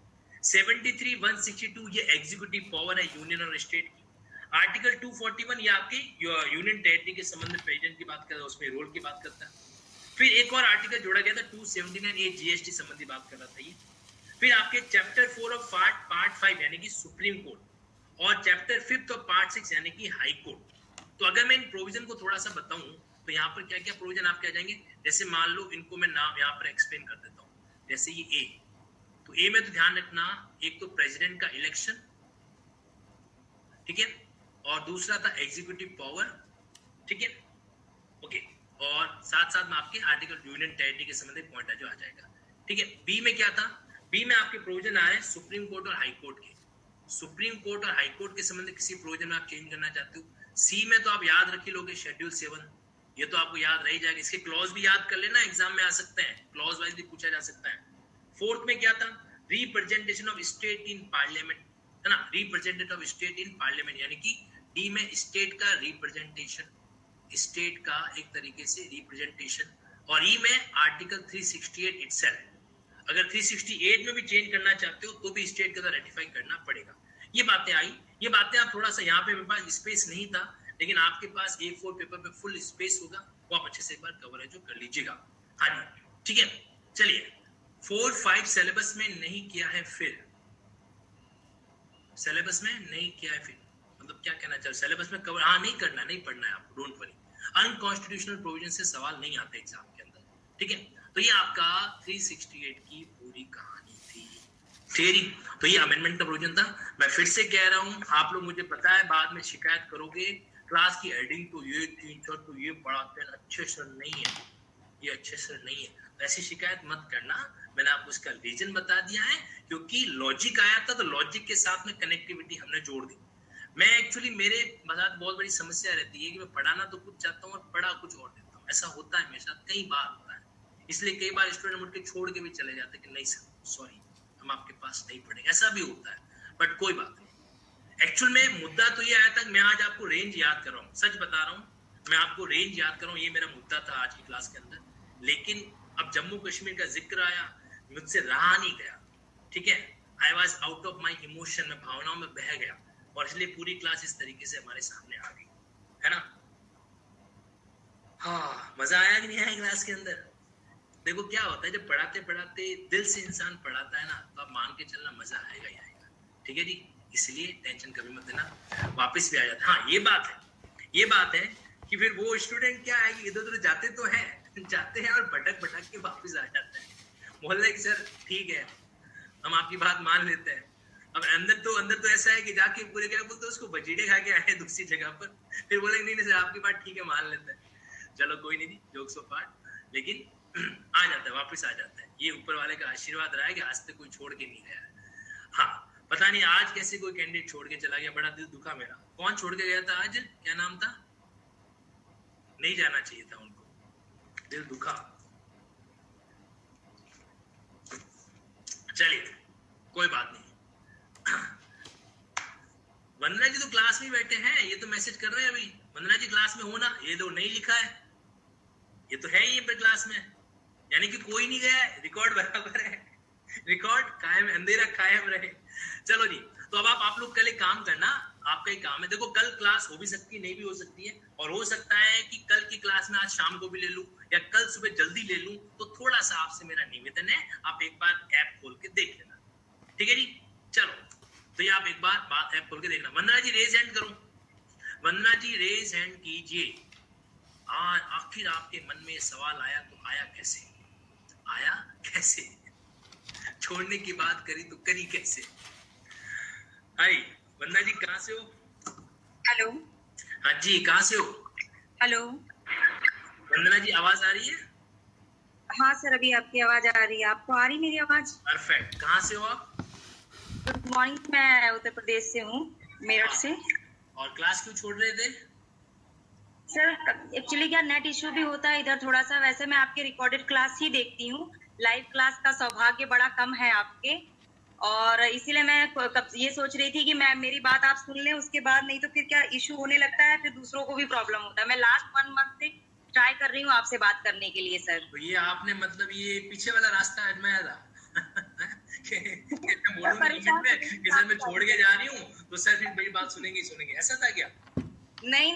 73, 162 ये एग्जीक्यूटिव पावर है यूनियन और स्टेट की, आर्टिकल 241 ये आपके यूनियन टेरिटरी के संबंध में प्रेसिडेंट की बात करता है, उसमें रोल की बात करता है। फिर एक और आर्टिकल जोड़ा गया था 279 ये जीएसटी संबंधी बात कर रहा था ये। फिर आपके चैप्टर 4 ऑफ पार्ट 5 यानी कि सुप्रीम कोर्ट और चैप्टर 5 ऑफ पार्ट 6 यानी कि हाई कोर्ट। तो अगर मैं इन प्रोविजन को थोड़ा सा बताऊं तो यहाँ पर क्या क्या प्रोविजन आपके आ जाएंगे, जैसे मान लो इनको मैं नाम यहाँ पर एक्सप्लेन कर देता हूँ। जैसे ये ए, तो ए में तो ध्यान रखना एक तो प्रेसिडेंट का इलेक्शन, ठीक है, और दूसरा था एग्जीक्यूटिव पावर, ठीक है, ओके, और साथ साथ में आपके आर्टिकल यूनियन टेरिटरी के संबंधित पॉइंट जो आ जाएगा, ठीक है। बी में क्या था, बी में आपके प्रोविजन आ रहे हैं सुप्रीम कोर्ट और हाई कोर्ट के। सुप्रीम कोर्ट और हाई कोर्ट के संबंध किसी प्रोविजन में आप चेंज करना चाहते हो। सी में तो आप याद रख लोगे शेड्यूल 7, ये तो आपको याद रह जाएगा, इसके क्लॉज भी याद कर लेना, एग्जाम में आ सकते हैं, क्लॉज वाइज भी पूछा जा सकता है। फोर्थ में क्या था, representation of state in parliament, है ना, representative of state in parliament, यानी कि डी में स्टेट का रिप्रेजेंटेशन, स्टेट का एक तरीके से रिप्रेजेंटेशन, और ई में आर्टिकल 368 इटसेल्फ। अगर 368 में भी चेंज करना चाहते हो तो भी स्टेट के साथ रेटिफाई करना पड़ेगा। ये बातें आई, ये बातें आप थोड़ा सा यहाँ पे मेरे पास स्पेस नहीं था, लेकिन आपके पास A4 पेपर पे फुल स्पेस होगा, वो आप अच्छे से एक बार कवर जो कर लीजिएगा। हाँ जी, ठीक है, चलिए 4-5 सिलेबस में नहीं किया है, फिर सिलेबस में नहीं किया है, फिर मतलब क्या कहना चाहिए, सिलेबस में कवर हाँ नहीं करना, नहीं पढ़ना है आपको, डोंट वरी। अनकॉन्स्टिट्यूशनल प्रोविजन से सवाल नहीं आते एग्जाम के अंदर, ठीक है। तो ये आपका 368 की पूरी कहानी थी, ठीक है। तो ये अमेंडमेंट का प्रोविजन था। मैं फिर से कह रहा हूँ, आप लोग मुझे पता है बाद में शिकायत करोगे क्लास की हेडिंग तो ये 3 सर तो ये पढ़ाते हैं अच्छे सर नहीं है, ये अच्छे सर नहीं है, ऐसी शिकायत मत करना। मैंने आपको इसका रीजन बता दिया है, क्योंकि लॉजिक आया था तो लॉजिक के साथ में कनेक्टिविटी हमने जोड़ दी। मैं एक्चुअली मेरे साथ बहुत बड़ी समस्या रहती है कि मैं पढ़ाना तो कुछ चाहता हूँ और पढ़ा कुछ और देता हूँ, ऐसा होता है मेरे साथ, कई बार होता है। इसलिए कई बार स्टूडेंट मुझे छोड़ के भी चले जाते कि नहीं सर सॉरी हम आपके पास नहीं पढ़ेंगे, ऐसा भी होता है, बट कोई बात नहीं। एक्चुअल में मुद्दा तो ये आया था, मैं आज आपको रेंज याद कर रहा हूँ, सच बता रहा हूँ, मैं आपको रेंज याद कर रहा हूँ, ये मेरा मुद्दा था आज की क्लास के अंदर। लेकिन अब जम्मू कश्मीर का जिक्र आया, मुझसे रहा नहीं गया, ठीक है, I was out of my emotion, में भावनाओं में बह गया, और इसलिए पूरी क्लास इस तरीके से हमारे सामने आ गई, है ना। हाँ, मजा आया कि नहीं आया क्लास के अंदर। देखो क्या होता है, जब पढ़ाते पढ़ाते दिल से इंसान पढ़ाता है ना, तो आप मान के चलना मजा आएगा ही आएगा, ठीक है जी। इसलिए टेंशन कभी मत लेना, वापस भी आ जाता। हाँ ये बात है, ये बात है कि फिर वो स्टूडेंट क्या है कि इधर उधर जाते तो हैं, जाते हैं और भटक भटक के वापस आ जाते हैं, बोल कि सर ठीक है हम आपकी बात मान लेते हैं। अब अंदर तो ऐसा है कि जाके पूरे क्या बोलते उसको बजीड़े खा के आए दूसरी जगह पर, फिर बोले नहीं सर आपकी बात ठीक है मान लेते हैं, चलो कोई नहीं, जोक्स ऑफ पार्ट, लेकिन आ जाता है, वापस आ जाता है। ये ऊपर वाले का आशीर्वाद रहा है कि आज तक कोई छोड़ के नहीं गया है। हाँ पता नहीं आज कैसे कोई कैंडिडेट छोड़ के चला गया, बड़ा दिल दुखा मेरा। कौन छोड़ के गया था आज, क्या नाम था, नहीं जाना चाहिए था उनको, दिल दुखा। चलिए कोई बात नहीं। वंदना जी तो क्लास में बैठे हैं, ये तो मैसेज कर रहे हैं अभी, वंदना जी क्लास में हो ना, ये तो नहीं लिखा है, ये तो है ही पे क्लास में, यानी कि कोई नहीं गया है, रिकॉर्ड बराबर है, रिकॉर्ड कायम, अंधेरा कायम रहे। चलो जी, तो अब आप लोग कल एक काम करना, आपका एक काम है, देखो कल क्लास हो भी सकती है नहीं भी हो सकती है, और हो सकता है कि कल की क्लास में आज शाम को भी ले लूं या कल सुबह जल्दी ले लूं, तो थोड़ा सा आपसे मेरा निवेदन है आप एक बार ऐप खोल के देख लेना, ठीक है जी। चलो तो ये आप एक बार बात ऐप खोल के देखना। वंदना जी रेज हैंड करो, वंदना जी रेज हैंड कीजिए। आखिर आपके मन में सवाल आया तो आया कैसे, आया कैसे, छोड़ने की बात करी तो करी कैसे। हाय वंदना जी कहाँ से हो? हेलो। हाँ जी कहाँ से हो? हेलो वंदना जी आवाज आ रही है? हाँ सर अभी आपकी आवाज आ रही है, आपको आ रही मेरी आवाज? परफेक्ट। कहाँ से हो आप? गुड मॉर्निंग, मैं उत्तर प्रदेश से हूँ, मेरठ से। और क्लास क्यों छोड़ रहे थे? सर एक्चुअली क्या नेट इश्यू भी होता है इधर थोड़ा सा, वैसे मैं आपके रिकॉर्डेड क्लास ही देखती हूँ, लाइव क्लास का सौभाग्य बड़ा कम है आपके, और इसीलिए मैं ये सोच रही थी कि मैं मेरी बात आप सुन लें, उसके बाद नहीं तो फिर क्या इशू होने लगता है, फिर दूसरों को भी प्रॉब्लम होता है। मैं लास्ट 1 मंथ से ट्राई कर रही हूँ आपसे बात करने के लिए सर। तो ये आपने मतलब ये पीछे वाला रास्ता आजमाया था मैं बोलूंगा परेशान में कि सर मैं छोड़ के जा रही हूँ तो सर फिर मेरी बात सुनेंगे ही सुनेंगे, ऐसा था क्या? नहीं